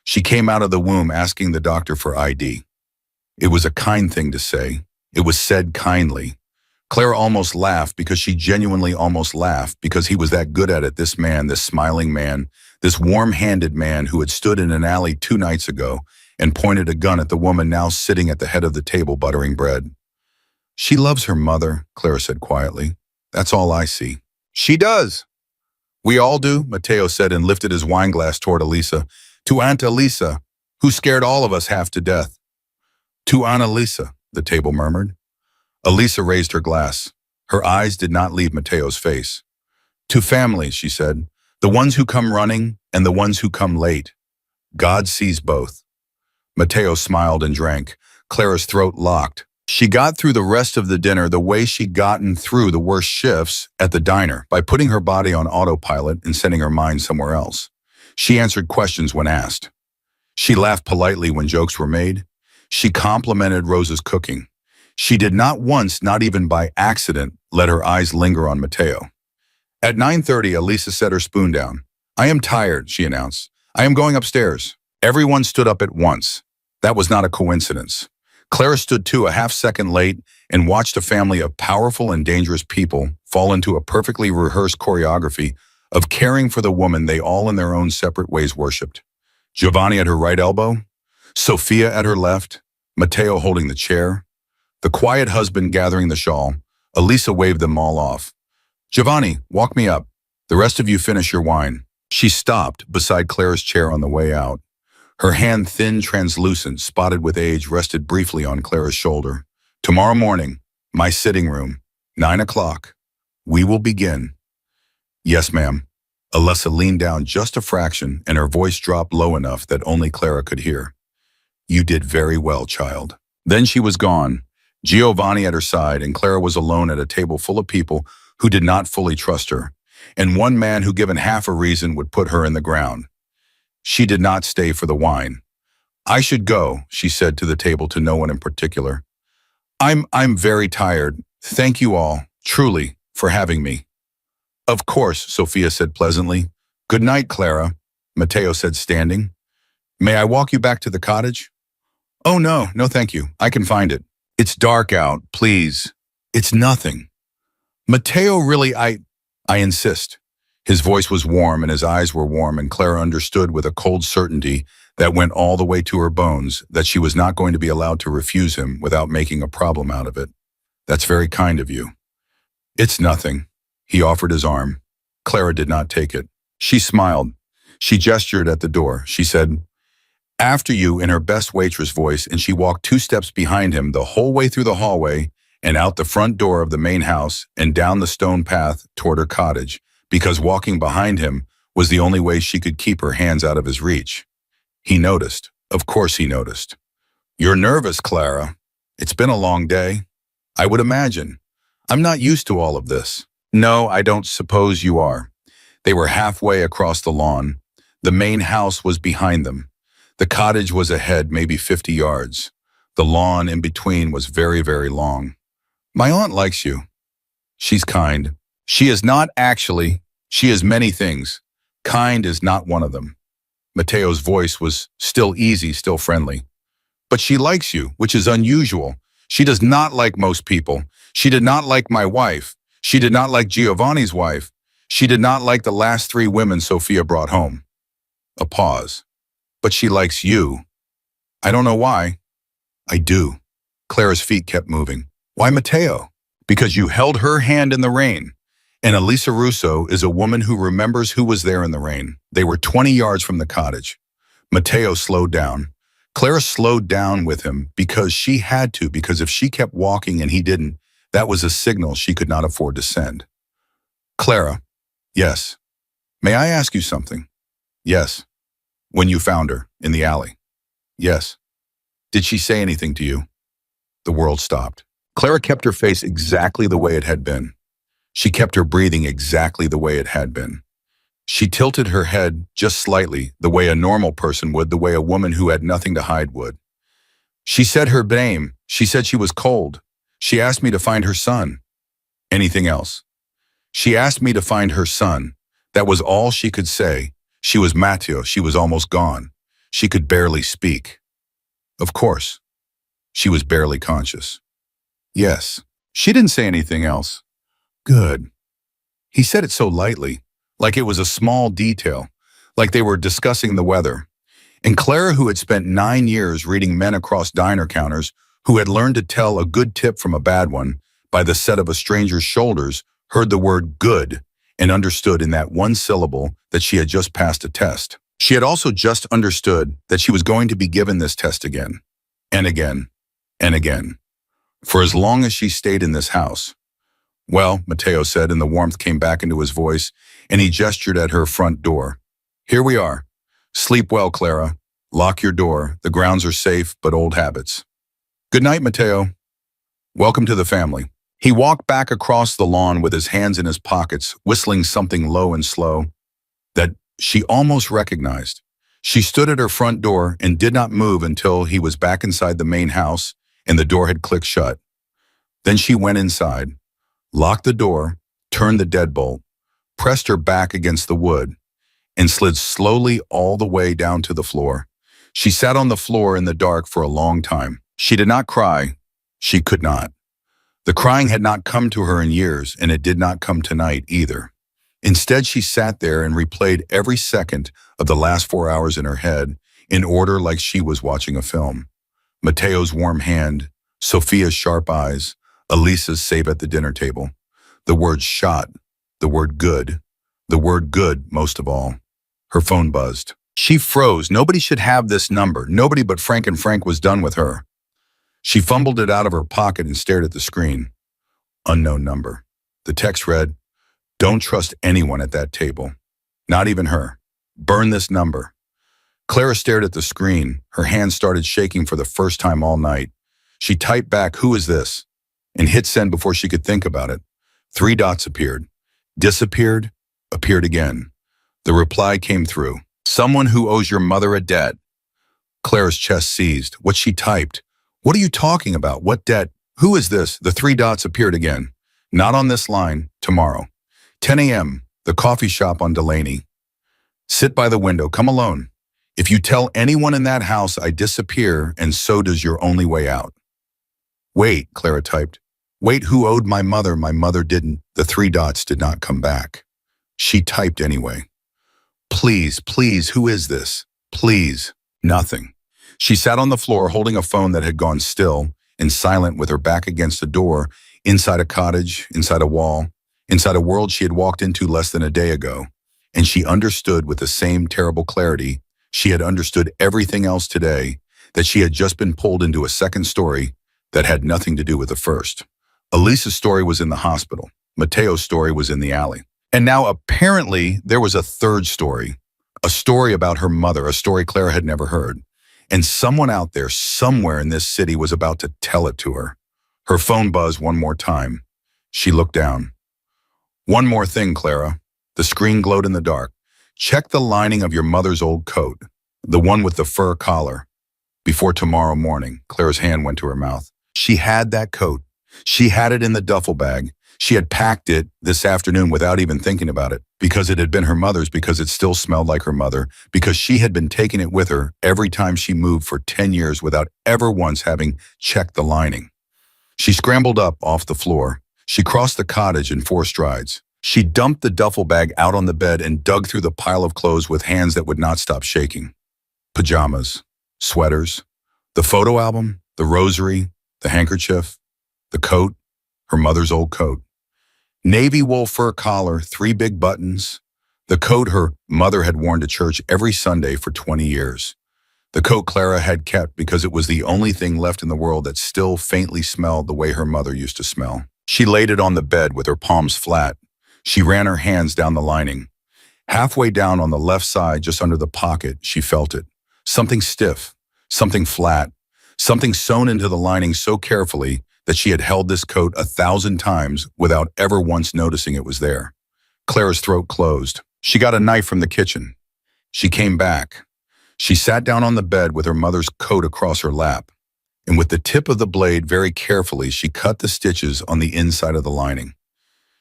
She came out of the womb asking the doctor for ID. It was a kind thing to say. It was said kindly. Clara almost laughed because she genuinely almost laughed because he was that good at it, this man, this smiling man, this warm-handed man who had stood in an alley 2 nights ago and pointed a gun at the woman now sitting at the head of the table buttering bread. "She loves her mother," Clara said quietly. "That's all I see." "She does." "We all do," Mateo said and lifted his wine glass toward Elisa. "To Aunt Elisa, who scared all of us half to death." "To Aunt Elisa," the table murmured. Elisa raised her glass. Her eyes did not leave Mateo's face. "To family," she said, "the ones who come running and the ones who come late. God sees both." Mateo smiled and drank. Clara's throat locked. She got through the rest of the dinner the way she'd gotten through the worst shifts at the diner, by putting her body on autopilot and sending her mind somewhere else. She answered questions when asked. She laughed politely when jokes were made. She complimented Rosa's cooking. She did not once, not even by accident, let her eyes linger on Mateo. At 9:30, Elisa set her spoon down. "I am tired," she announced. "I am going upstairs." Everyone stood up at once. That was not a coincidence. Clara stood too, a half-second late, and watched a family of powerful and dangerous people fall into a perfectly rehearsed choreography of caring for the woman they all in their own separate ways worshipped. Giovanni at her right elbow, Sophia at her left, Mateo holding the chair, the quiet husband gathering the shawl. Elisa waved them all off. "Giovanni, walk me up. The rest of you finish your wine." She stopped beside Clara's chair on the way out. Her hand, thin, translucent, spotted with age, rested briefly on Clara's shoulder. "Tomorrow morning, my sitting room, 9 o'clock. We will begin." "Yes, ma'am." Elisa leaned down just a fraction, and her voice dropped low enough that only Clara could hear. "You did very well, child." Then she was gone, Giovanni at her side, and Clara was alone at a table full of people who did not fully trust her, and one man who, given half a reason, would put her in the ground. She did not stay for the wine. "I should go," she said to the table, to no one in particular. I'm very tired. Thank you all, truly, for having me." "Of course," Sophia said pleasantly. "Good night, Clara," Mateo said, standing. "May I walk you back to the cottage?" "Oh, no, thank you. I can find it." "It's dark out, please." "It's nothing." "Mateo, really, I insist." His voice was warm and his eyes were warm, and Clara understood with a cold certainty that went all the way to her bones that she was not going to be allowed to refuse him without making a problem out of it. "That's very kind of you." "It's nothing." He offered his arm. Clara did not take it. She smiled. She gestured at the door. She said, "After you," in her best waitress voice, and she walked 2 steps behind him the whole way through the hallway and out the front door of the main house and down the stone path toward her cottage, because walking behind him was the only way she could keep her hands out of his reach. He noticed. Of course he noticed. "You're nervous, Clara. It's been a long day." "I would imagine. I'm not used to all of this." "No, I don't suppose you are." They were halfway across the lawn. The main house was behind them. The cottage was ahead, maybe 50 yards. The lawn in between was very, very long. "My aunt likes you." "She's kind." "She is not actually. She is many things. Kind is not one of them." Mateo's voice was still easy, still friendly. "But she likes you, which is unusual. She does not like most people. She did not like my wife. She did not like Giovanni's wife. She did not like the last 3 women Sophia brought home." A pause. "But she likes you." "I don't know why." "I do." Clara's feet kept moving. "Why, Mateo?" "Because you held her hand in the rain. And Elisa Russo is a woman who remembers who was there in the rain. They were 20 yards from the cottage. Matteo slowed down. Clara slowed down with him because she had to, because if she kept walking and he didn't, that was a signal she could not afford to send. Clara, yes. May I ask you something? Yes. When you found her, in the alley? Yes. Did she say anything to you? The world stopped. Clara kept her face exactly the way it had been. She kept her breathing exactly the way it had been. She tilted her head just slightly, the way a normal person would, the way a woman who had nothing to hide would. She said her name. She said she was cold. She asked me to find her son. Anything else? She asked me to find her son. That was all she could say. She was Matteo. She was almost gone. She could barely speak. Of course. She was barely conscious. Yes. She didn't say anything else. Good. He said it so lightly, like it was a small detail, like they were discussing the weather. And Clara, who had spent 9 years reading men across diner counters, who had learned to tell a good tip from a bad one by the set of a stranger's shoulders, heard the word good and understood in that one syllable that she had just passed a test. She had also just understood that she was going to be given this test again, and again, and again, for as long as she stayed in this house. Well, Matteo said, and the warmth came back into his voice, and he gestured at her front door. Here we are. Sleep well, Clara. Lock your door. The grounds are safe, but old habits. Good night, Matteo. Welcome to the family. He walked back across the lawn with his hands in his pockets, whistling something low and slow that she almost recognized. She stood at her front door and did not move until he was back inside the main house and the door had clicked shut. Then she went inside, locked the door, turned the deadbolt, pressed her back against the wood, and slid slowly all the way down to the floor. She sat on the floor in the dark for a long time. She did not cry. She could not. The crying had not come to her in years, and it did not come tonight either. Instead, she sat there and replayed every second of the last 4 hours in her head, in order like she was watching a film. Matteo's warm hand, Sophia's sharp eyes, Elisa's save at the dinner table. The word shot, the word good most of all. Her phone buzzed. She froze. Nobody should have this number. Nobody but Frank, and Frank was done with her. She fumbled it out of her pocket and stared at the screen. Unknown number. The text read, "Don't trust anyone at that table. Not even her. Burn this number." Clara stared at the screen. Her hands started shaking for the first time all night. She typed back, "Who is this?" and hit send before she could think about it. 3 dots appeared. Disappeared, appeared again. The reply came through. "Someone who owes your mother a debt." Clara's chest seized. What she typed? What are you talking about? What debt? Who is this? The 3 dots appeared again. Not on this line. Tomorrow. 10 a.m. The coffee shop on Delaney. Sit by the window. Come alone. If you tell anyone in that house, I disappear, and so does your only way out. Wait, Clara typed. Wait, who owed my mother? My mother didn't. The 3 dots did not come back. She typed anyway. Please, please, who is this? Please. Nothing. She sat on the floor holding a phone that had gone still and silent with her back against a door, inside a cottage, inside a wall, inside a world she had walked into less than a day ago. And she understood with the same terrible clarity she had understood everything else today, that she had just been pulled into a second story that had nothing to do with the first. Elisa's story was in the hospital. Matteo's story was in the alley. And now apparently there was a third story, a story about her mother, a story Clara had never heard. And someone out there, somewhere in this city, was about to tell it to her. Her phone buzzed one more time. She looked down. One more thing, Clara. The screen glowed in the dark. Check the lining of your mother's old coat, the one with the fur collar. Before tomorrow morning, Clara's hand went to her mouth. She had that coat. She had it in the duffel bag. She had packed it this afternoon without even thinking about it, because it had been her mother's, because it still smelled like her mother, because she had been taking it with her every time she moved for 10 years without ever once having checked the lining. She scrambled up off the floor. She crossed the cottage in 4 strides. She dumped the duffel bag out on the bed and dug through the pile of clothes with hands that would not stop shaking. Pajamas, sweaters, the photo album, the rosary, the handkerchief, the coat, her mother's old coat. Navy wool fur collar, 3 big buttons. The coat her mother had worn to church every Sunday for 20 years. The coat Clara had kept because it was the only thing left in the world that still faintly smelled the way her mother used to smell. She laid it on the bed with her palms flat. She ran her hands down the lining. Halfway down on the left side, just under the pocket, she felt it. Something stiff, something flat, something sewn into the lining so carefully that she had held this coat 1,000 times without ever once noticing it was there. Clara's throat closed. She got a knife from the kitchen. She came back. She sat down on the bed with her mother's coat across her lap, and with the tip of the blade very carefully, she cut the stitches on the inside of the lining.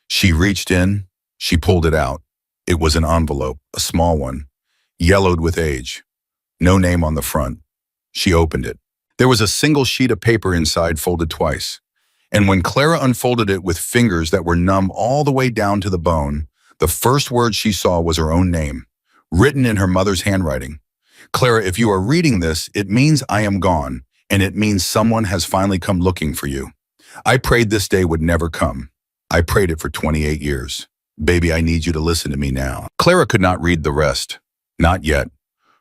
She reached in, she pulled it out. It was an envelope, a small one, yellowed with age. No name on the front. She opened it. There was a single sheet of paper inside, folded twice. And when Clara unfolded it with fingers that were numb all the way down to the bone, the first word she saw was her own name, written in her mother's handwriting. Clara, if you are reading this, it means I am gone, and it means someone has finally come looking for you. I prayed this day would never come. I prayed it for 28 years. Baby, I need you to listen to me now. Clara could not read the rest. Not yet.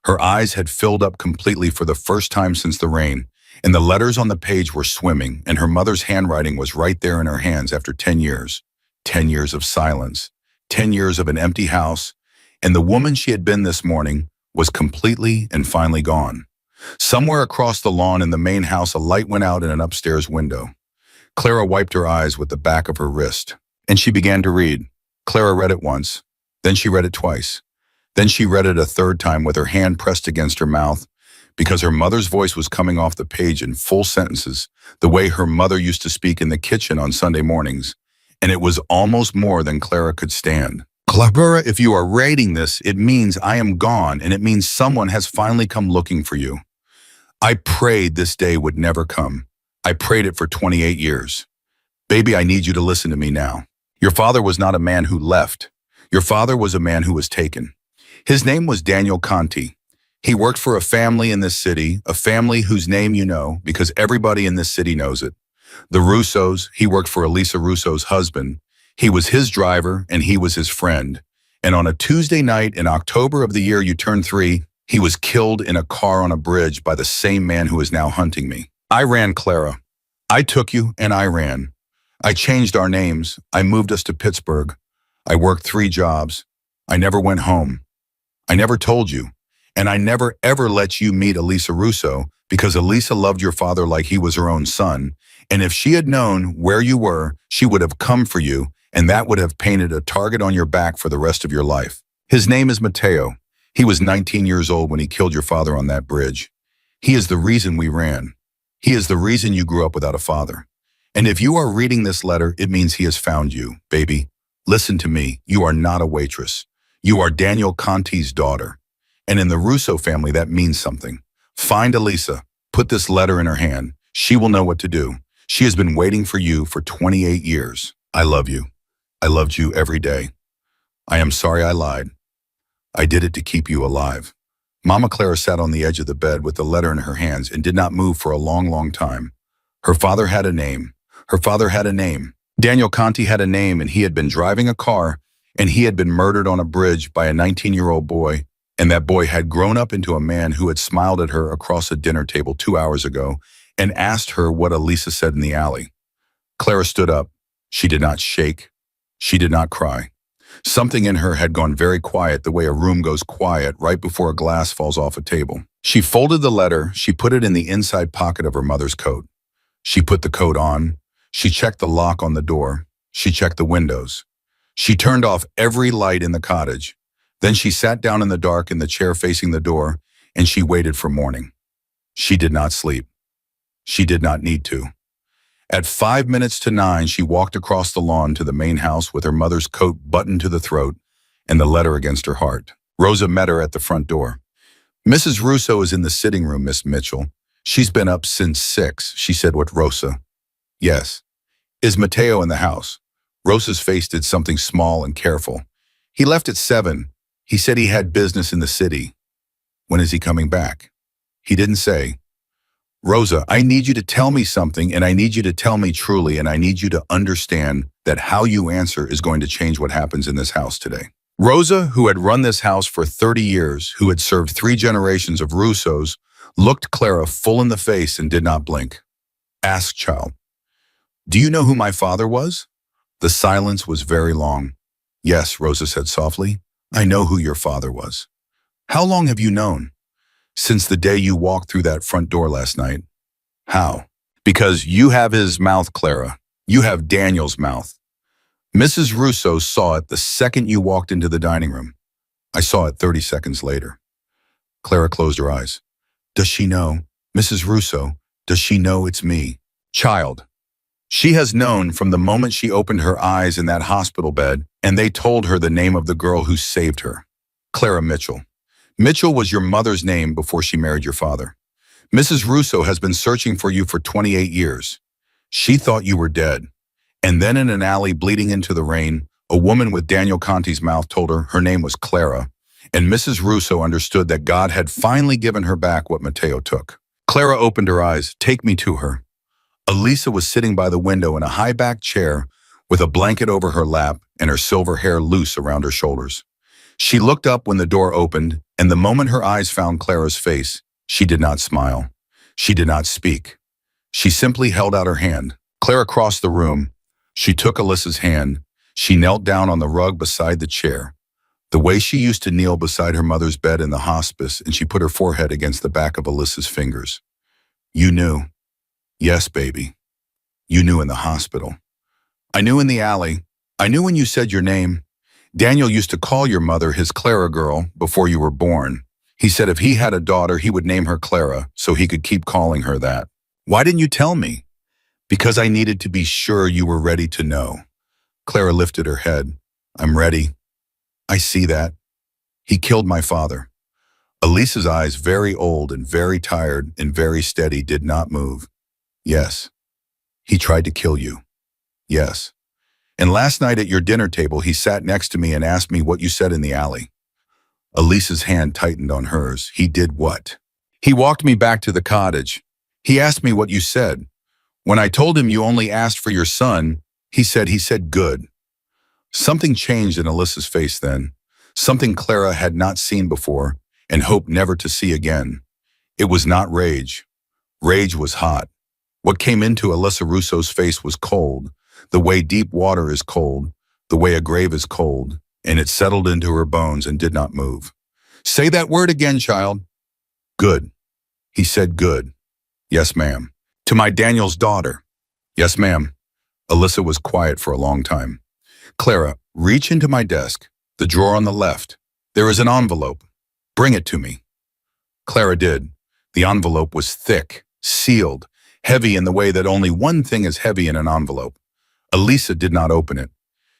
Her eyes had filled up completely for the first time since the rain, and the letters on the page were swimming, and her mother's handwriting was right there in her hands after 10 years. 10 years of silence, 10 years of an empty house, and the woman she had been this morning was completely and finally gone. Somewhere across the lawn in the main house, a light went out in an upstairs window. Clara wiped her eyes with the back of her wrist, and she began to read. Clara read it once, then she read it twice. Then she read it a third time with her hand pressed against her mouth, because her mother's voice was coming off the page in full sentences, the way her mother used to speak in the kitchen on Sunday mornings, and it was almost more than Clara could stand. Clara, if you are reading this, it means I am gone, and it means someone has finally come looking for you. I prayed this day would never come. I prayed it for 28 years. Baby, I need you to listen to me now. Your father was not a man who left. Your father was a man who was taken. His name was Daniel Conti. He worked for a family in this city, a family whose name you know because everybody in this city knows it. The Russos. He worked for Elisa Russo's husband. He was his driver and he was his friend. And on a Tuesday night in October of the year you turned 3, he was killed in a car on a bridge by the same man who is now hunting me. I ran, Clara. I took you and I ran. I changed our names. I moved us to Pittsburgh. I worked 3 jobs. I never went home. I never told you. And I never ever let you meet Elisa Russo because Elisa loved your father like he was her own son. And if she had known where you were, she would have come for you, and that would have painted a target on your back for the rest of your life. His name is Matteo. He was 19 years old when he killed your father on that bridge. He is the reason we ran. He is the reason you grew up without a father. And if you are reading this letter, it means he has found you, baby. Listen to me. You are not a waitress. You are Daniel Conti's daughter. And in the Russo family, that means something. Find Elisa. Put this letter in her hand. She will know what to do. She has been waiting for you for 28 years. I love you. I loved you every day. I am sorry I lied. I did it to keep you alive. Mama Clara sat on the edge of the bed with the letter in her hands and did not move for a long, long time. Her father had a name. Her father had a name. Daniel Conti had a name, and he had been driving a car, and he had been murdered on a bridge by a 19-year-old boy, and that boy had grown up into a man who had smiled at her across a dinner table 2 hours ago and asked her what Elisa said in the alley. Clara stood up. She did not shake. She did not cry. Something in her had gone very quiet, the way a room goes quiet right before a glass falls off a table. She folded the letter. She put it in the inside pocket of her mother's coat. She put the coat on. She checked the lock on the door. She checked the windows. She turned off every light in the cottage. Then she sat down in the dark in the chair facing the door, and she waited for morning. She did not sleep. She did not need to. At 5 minutes to 9, she walked across the lawn to the main house with her mother's coat buttoned to the throat and the letter against her heart. Rosa met her at the front door. Mrs. Russo is in the sitting room, Miss Mitchell. She's been up since 6, she said with Rosa. Yes. Is Matteo in the house? Rosa's face did something small and careful. He left at 7. He said he had business in the city. When is he coming back? He didn't say. Rosa, I need you to tell me something, and I need you to tell me truly, and I need you to understand that how you answer is going to change what happens in this house today. Rosa, who had run this house for 30 years, who had served 3 generations of Russos, looked Clara full in the face and did not blink. Ask, child. Do you know who my father was? The silence was very long. Yes, Rosa said softly. I know who your father was. How long have you known? Since the day you walked through that front door last night. How? Because you have his mouth, Clara. You have Daniel's mouth. Mrs. Russo saw it the second you walked into the dining room. I saw it 30 seconds later. Clara closed her eyes. Does she know? Mrs. Russo, does she know it's me? Child. She has known from the moment she opened her eyes in that hospital bed, and they told her the name of the girl who saved her. Clara Mitchell. Mitchell was your mother's name before she married your father. Mrs. Russo has been searching for you for 28 years. She thought you were dead. And then in an alley bleeding into the rain, a woman with Daniel Conti's mouth told her her name was Clara, and Mrs. Russo understood that God had finally given her back what Matteo took. Clara opened her eyes. Take me to her. Elisa was sitting by the window in a high-backed chair with a blanket over her lap and her silver hair loose around her shoulders. She looked up when the door opened, and the moment her eyes found Clara's face, she did not smile. She did not speak. She simply held out her hand. Clara crossed the room. She took Alyssa's hand. She knelt down on the rug beside the chair, the way she used to kneel beside her mother's bed in the hospice, and she put her forehead against the back of Alyssa's fingers. You knew. Yes, baby. You knew in the hospital. I knew in the alley. I knew when you said your name. Daniel used to call your mother his Clara girl before you were born. He said if he had a daughter, he would name her Clara so he could keep calling her that. Why didn't you tell me? Because I needed to be sure you were ready to know. Clara lifted her head. I'm ready. I see that. He killed my father. Elisa's eyes, very old and very tired and very steady, did not move. Yes. He tried to kill you. Yes. And last night at your dinner table, he sat next to me and asked me what you said in the alley. Elisa's hand tightened on hers. He did what? He walked me back to the cottage. He asked me what you said. When I told him you only asked for your son, he said good. Something changed in Alyssa's face then. Something Clara had not seen before and hoped never to see again. It was not rage. Rage was hot. What came into Alyssa Russo's face was cold, the way deep water is cold, the way a grave is cold, and it settled into her bones and did not move. Say that word again, child. Good. He said good. Yes, ma'am. To my Daniel's daughter. Yes, ma'am. Alyssa was quiet for a long time. Clara, reach into my desk, the drawer on the left. There is an envelope. Bring it to me. Clara did. The envelope was thick, sealed, heavy in the way that only one thing is heavy in an envelope. Elisa did not open it.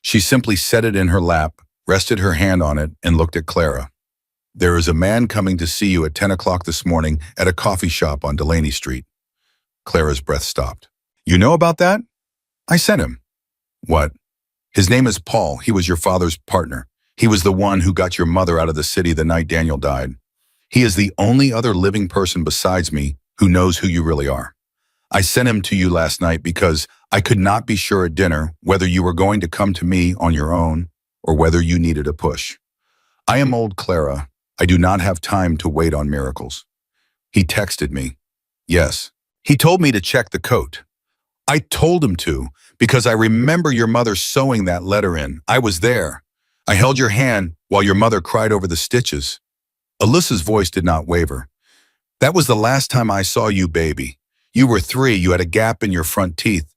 She simply set it in her lap, rested her hand on it, and looked at Clara. There is a man coming to see you at 10 o'clock this morning at a coffee shop on Delaney Street. Clara's breath stopped. You know about that? I sent him. What? His name is Paul. He was your father's partner. He was the one who got your mother out of the city the night Daniel died. He is the only other living person besides me who knows who you really are. I sent him to you last night because I could not be sure at dinner whether you were going to come to me on your own or whether you needed a push. I am old, Clara. I do not have time to wait on miracles. He texted me. Yes. He told me to check the coat. I told him to because I remember your mother sewing that letter in. I was there. I held your hand while your mother cried over the stitches. Alyssa's voice did not waver. That was the last time I saw you, baby. You were 3. You had a gap in your front teeth.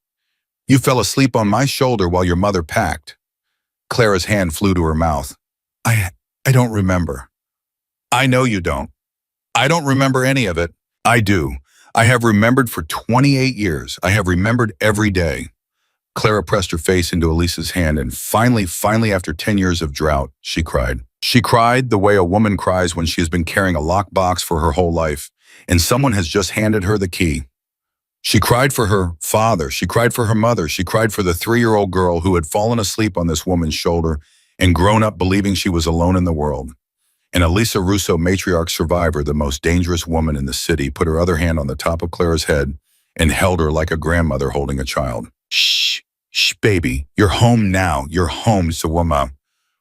You fell asleep on my shoulder while your mother packed. Clara's hand flew to her mouth. I don't remember. I know you don't. I don't remember any of it. I do. I have remembered for 28 years. I have remembered every day. Clara pressed her face into Elisa's hand and finally after 10 years of drought, she cried. She cried the way a woman cries when she has been carrying a locked box for her whole life and someone has just handed her the key. She cried for her father. She cried for her mother. She cried for the 3-year-old girl who had fallen asleep on this woman's shoulder and grown up believing she was alone in the world. And Elisa Russo, matriarch survivor, the most dangerous woman in the city, put her other hand on the top of Clara's head and held her like a grandmother holding a child. Shh, shh, baby, you're home now. You're home, Sawama.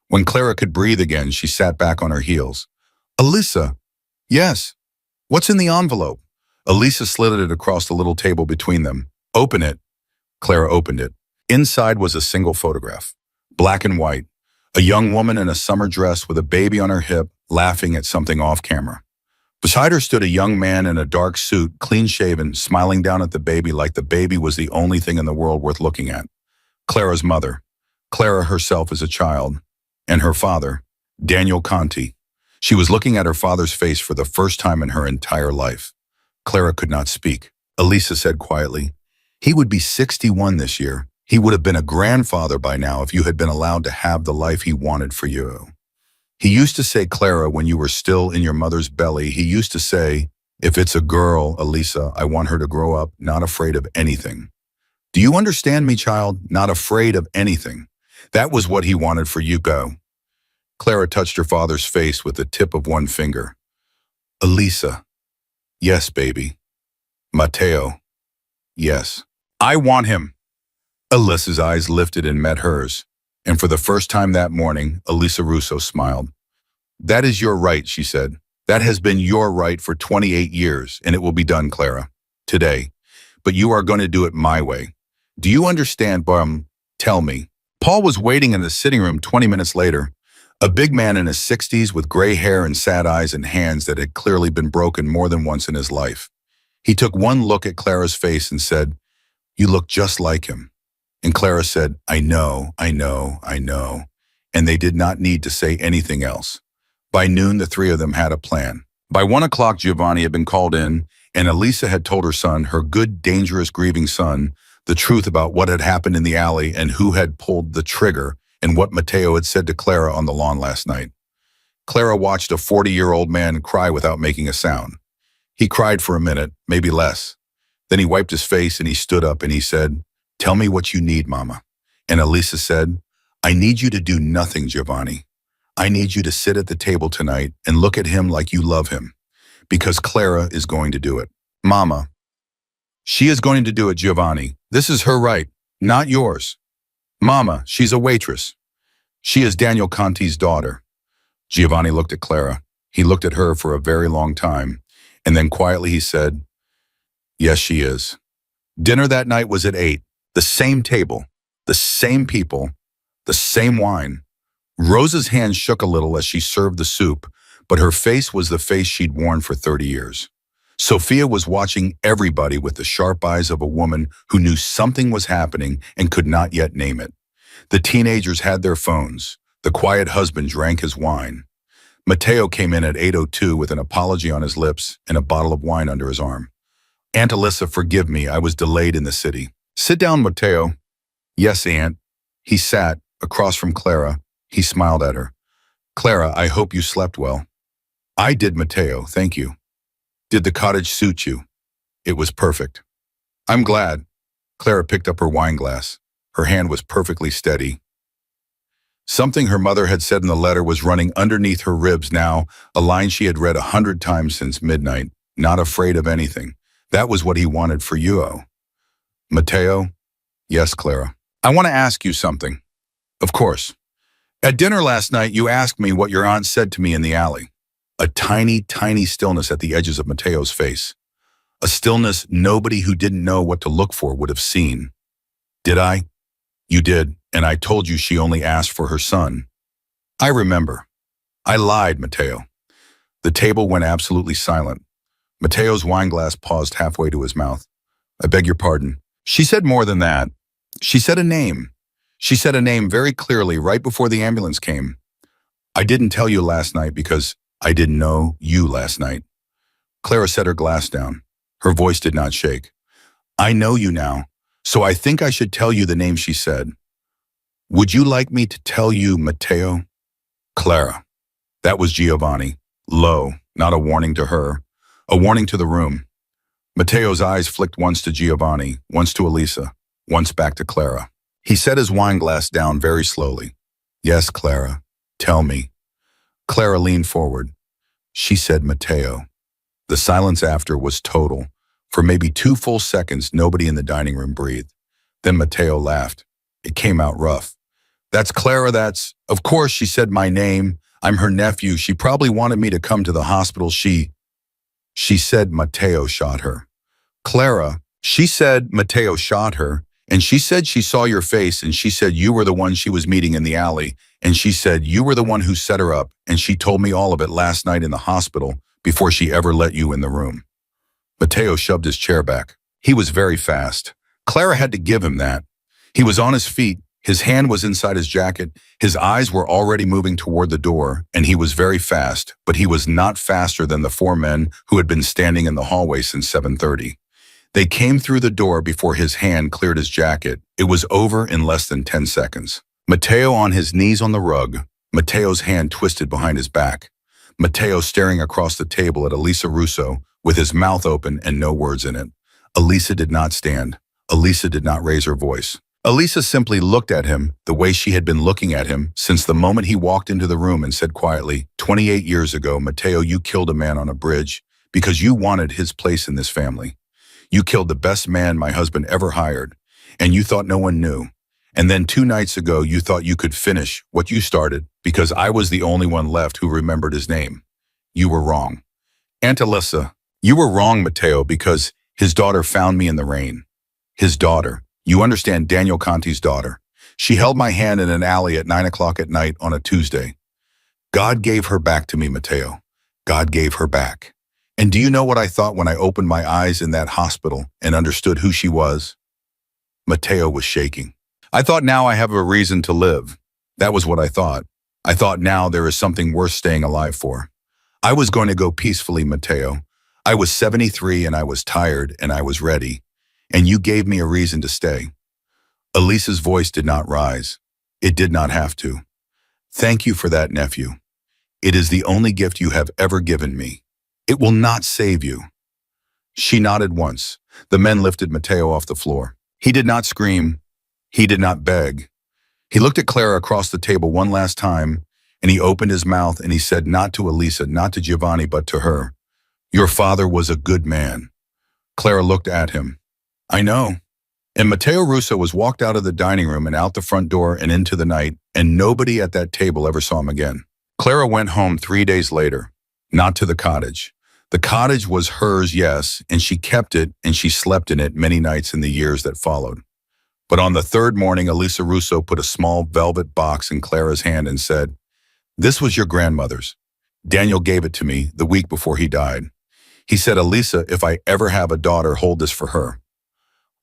When Clara could breathe again, she sat back on her heels. Elisa, yes. What's in the envelope? Elisa slid it across the little table between them. Open it. Clara opened it. Inside was a single photograph, black and white. A young woman in a summer dress with a baby on her hip, laughing at something off camera. Beside her stood a young man in a dark suit, clean-shaven, smiling down at the baby like the baby was the only thing in the world worth looking at. Clara's mother. Clara herself as a child. And her father, Daniel Conti. She was looking at her father's face for the first time in her entire life. Clara could not speak. Elisa said quietly, "He would be 61 this year. He would have been a grandfather by now if you had been allowed to have the life he wanted for you." He used to say, Clara, when you were still in your mother's belly, he used to say, "If it's a girl, Elisa, I want her to grow up not afraid of anything." Do you understand me, child? Not afraid of anything. That was what he wanted for you, go. Clara touched her father's face with the tip of one finger. Elisa. Yes, baby. Matteo. Yes. I want him. Elisa's eyes lifted and met hers, and for the first time that morning, Elisa Russo smiled. That is your right, she said. That has been your right for 28 years, and it will be done, Clara. Today. But you are going to do it my way. Do you understand, Tell me. Paul was waiting in the sitting room 20 minutes later, a big man in his 60s with gray hair and sad eyes and hands that had clearly been broken more than once in his life. He took one look at Clara's face and said, "You look just like him." And Clara said, I know. And they did not need to say anything else. By noon, the three of them had a plan. By 1 o'clock, Giovanni had been called in, and Elisa had told her son, her good, dangerous, grieving son, the truth about what had happened in the alley and who had pulled the trigger and what Matteo had said to Clara on the lawn last night. Clara watched a 40-year-old man cry without making a sound. He cried for a minute, maybe less. Then he wiped his face and he stood up and he said, "Tell me what you need, Mama." And Elisa said, "I need you to do nothing, Giovanni. I need you to sit at the table tonight and look at him like you love him, because Clara is going to do it. Mama, she is going to do it, Giovanni. This is her right, not yours. Mama, she's a waitress. She is Daniel Conti's daughter." Giovanni looked at Clara. He looked at her for a very long time, and then quietly he said, "Yes, she is." Dinner that night was at 8. The same table, the same people, the same wine. Rosa's hand shook a little as she served the soup, but her face was the face she'd worn for 30 years. Sophia was watching everybody with the sharp eyes of a woman who knew something was happening and could not yet name it. The teenagers had their phones. The quiet husband drank his wine. Matteo came in at 8:02 with an apology on his lips and a bottle of wine under his arm. "Aunt Elisa, forgive me, I was delayed in the city." "Sit down, Matteo." "Yes, Aunt." He sat across from Clara. He smiled at her. "Clara, I hope you slept well." "I did, Matteo, thank you." "Did the cottage suit you?" "It was perfect." "I'm glad." Clara picked up her wine glass. Her hand was perfectly steady. Something her mother had said in the letter was running underneath her ribs now, a line she had read 100 times since midnight. Not afraid of anything. That was what he wanted for you. "Matteo?" "Yes, Clara." "I want to ask you something." "Of course." "At dinner last night, you asked me what your aunt said to me in the alley." A tiny, tiny stillness at the edges of Matteo's face. A stillness nobody who didn't know what to look for would have seen. "Did I?" "You did, and I told you she only asked for her son." "I remember." "I lied, Matteo." The table went absolutely silent. Matteo's wineglass paused halfway to his mouth. "I beg your pardon." "She said more than that. She said a name. She said a name very clearly right before the ambulance came. I didn't tell you last night because I didn't know you last night." Clara set her glass down. Her voice did not shake. "I know you now, so I think I should tell you the name she said. Would you like me to tell you, Matteo?" "Clara." That was Giovanni. Low, not a warning to her, a warning to the room. Matteo's eyes flicked once to Giovanni, once to Elisa, once back to Clara. He set his wineglass down very slowly. "Yes, Clara, tell me." Clara leaned forward. She said Matteo. The silence after was total. For maybe 2 full seconds, nobody in the dining room breathed. Then Matteo laughed. It came out rough. That's Clara, that's... Of course, she said my name. I'm her nephew. She probably wanted me to come to the hospital. She said Matteo shot her. Clara, she said Matteo shot her, and she said she saw your face, and she said you were the one she was meeting in the alley, and she said you were the one who set her up, and she told me all of it last night in the hospital before she ever let you in the room. Matteo shoved his chair back. He was very fast. Clara had to give him that. He was on his feet. His hand was inside his jacket. His eyes were already moving toward the door, and he was very fast, but he was not faster than the 4 men who had been standing in the hallway since 7:30. They came through the door before his hand cleared his jacket. It was over in less than 10 seconds. Matteo on his knees on the rug. Matteo's hand twisted behind his back. Matteo staring across the table at Elisa Russo with his mouth open and no words in it. Elisa did not stand. Elisa did not raise her voice. Elisa simply looked at him the way she had been looking at him since the moment he walked into the room and said quietly, 28 years ago, Matteo, you killed a man on a bridge because you wanted his place in this family. You killed the best man my husband ever hired, and you thought no one knew. And then 2 nights ago, you thought you could finish what you started because I was the only one left who remembered his name. You were wrong. Aunt Elisa, you were wrong, Matteo, because his daughter found me in the rain. His daughter. You understand, Daniel Conti's daughter. She held my hand in an alley at 9 o'clock at night on a Tuesday. God gave her back to me, Matteo. God gave her back. And do you know what I thought when I opened my eyes in that hospital and understood who she was? Matteo was shaking. I thought now I have a reason to live. That was what I thought. I thought now there is something worth staying alive for. I was going to go peacefully, Matteo. I was 73 and I was tired and I was ready. And you gave me a reason to stay. Elisa's voice did not rise. It did not have to. Thank you for that, nephew. It is the only gift you have ever given me. It will not save you. She nodded once. The men lifted Matteo off the floor. He did not scream. He did not beg. He looked at Clara across the table one last time, and he opened his mouth and he said, not to Elisa, not to Giovanni, but to her, your father was a good man. Clara looked at him. I know. And Matteo Russo was walked out of the dining room and out the front door and into the night, and nobody at that table ever saw him again. Clara went home 3 days later, not to the cottage. The cottage was hers, yes, and she kept it and she slept in it many nights in the years that followed. But on the 3rd morning, Elisa Russo put a small velvet box in Clara's hand and said, this was your grandmother's. Daniel gave it to me the week before he died. He said, Elisa, if I ever have a daughter, hold this for her.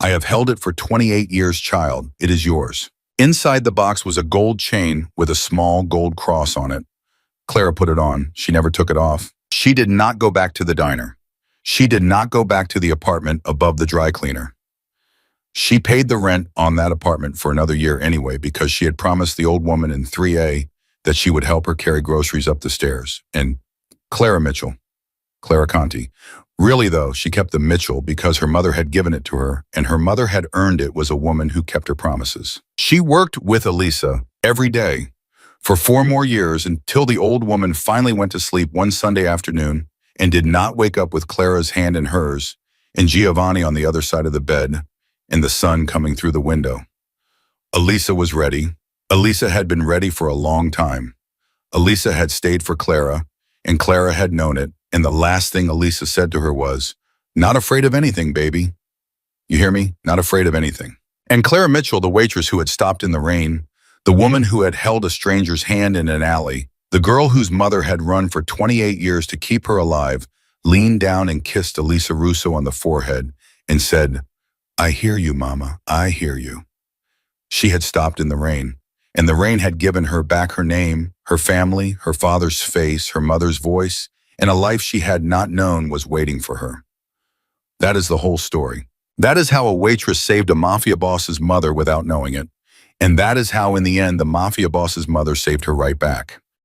I have held it for 28 years, child. It is yours. Inside the box was a gold chain with a small gold cross on it. Clara put it on. She never took it off. She did not go back to the diner. She did not go back to the apartment above the dry cleaner. She paid the rent on that apartment for another year anyway because she had promised the old woman in 3A that she would help her carry groceries up the stairs. And Clara Conti. Really though, she kept the Mitchell because her mother had given it to her and her mother had earned it was a woman who kept her promises. She worked with Elisa every day for 4 more years until the old woman finally went to sleep one Sunday afternoon and did not wake up with Clara's hand in hers and Giovanni on the other side of the bed and the sun coming through the window. Elisa was ready. Elisa had been ready for a long time. Elisa had stayed for Clara, and Clara had known it, and the last thing Elisa said to her was, not afraid of anything, baby. You hear me? Not afraid of anything. And Clara Mitchell, the waitress who had stopped in the rain, the woman who had held a stranger's hand in an alley, the girl whose mother had run for 28 years to keep her alive, leaned down and kissed Elisa Russo on the forehead and said, I hear you, Mama, I hear you. She had stopped in the rain, and the rain had given her back her name, her family, her father's face, her mother's voice, and a life she had not known was waiting for her. That is the whole story. That is how a waitress saved a mafia boss's mother without knowing it. And that is how, in the end, the mafia boss's mother saved her right back.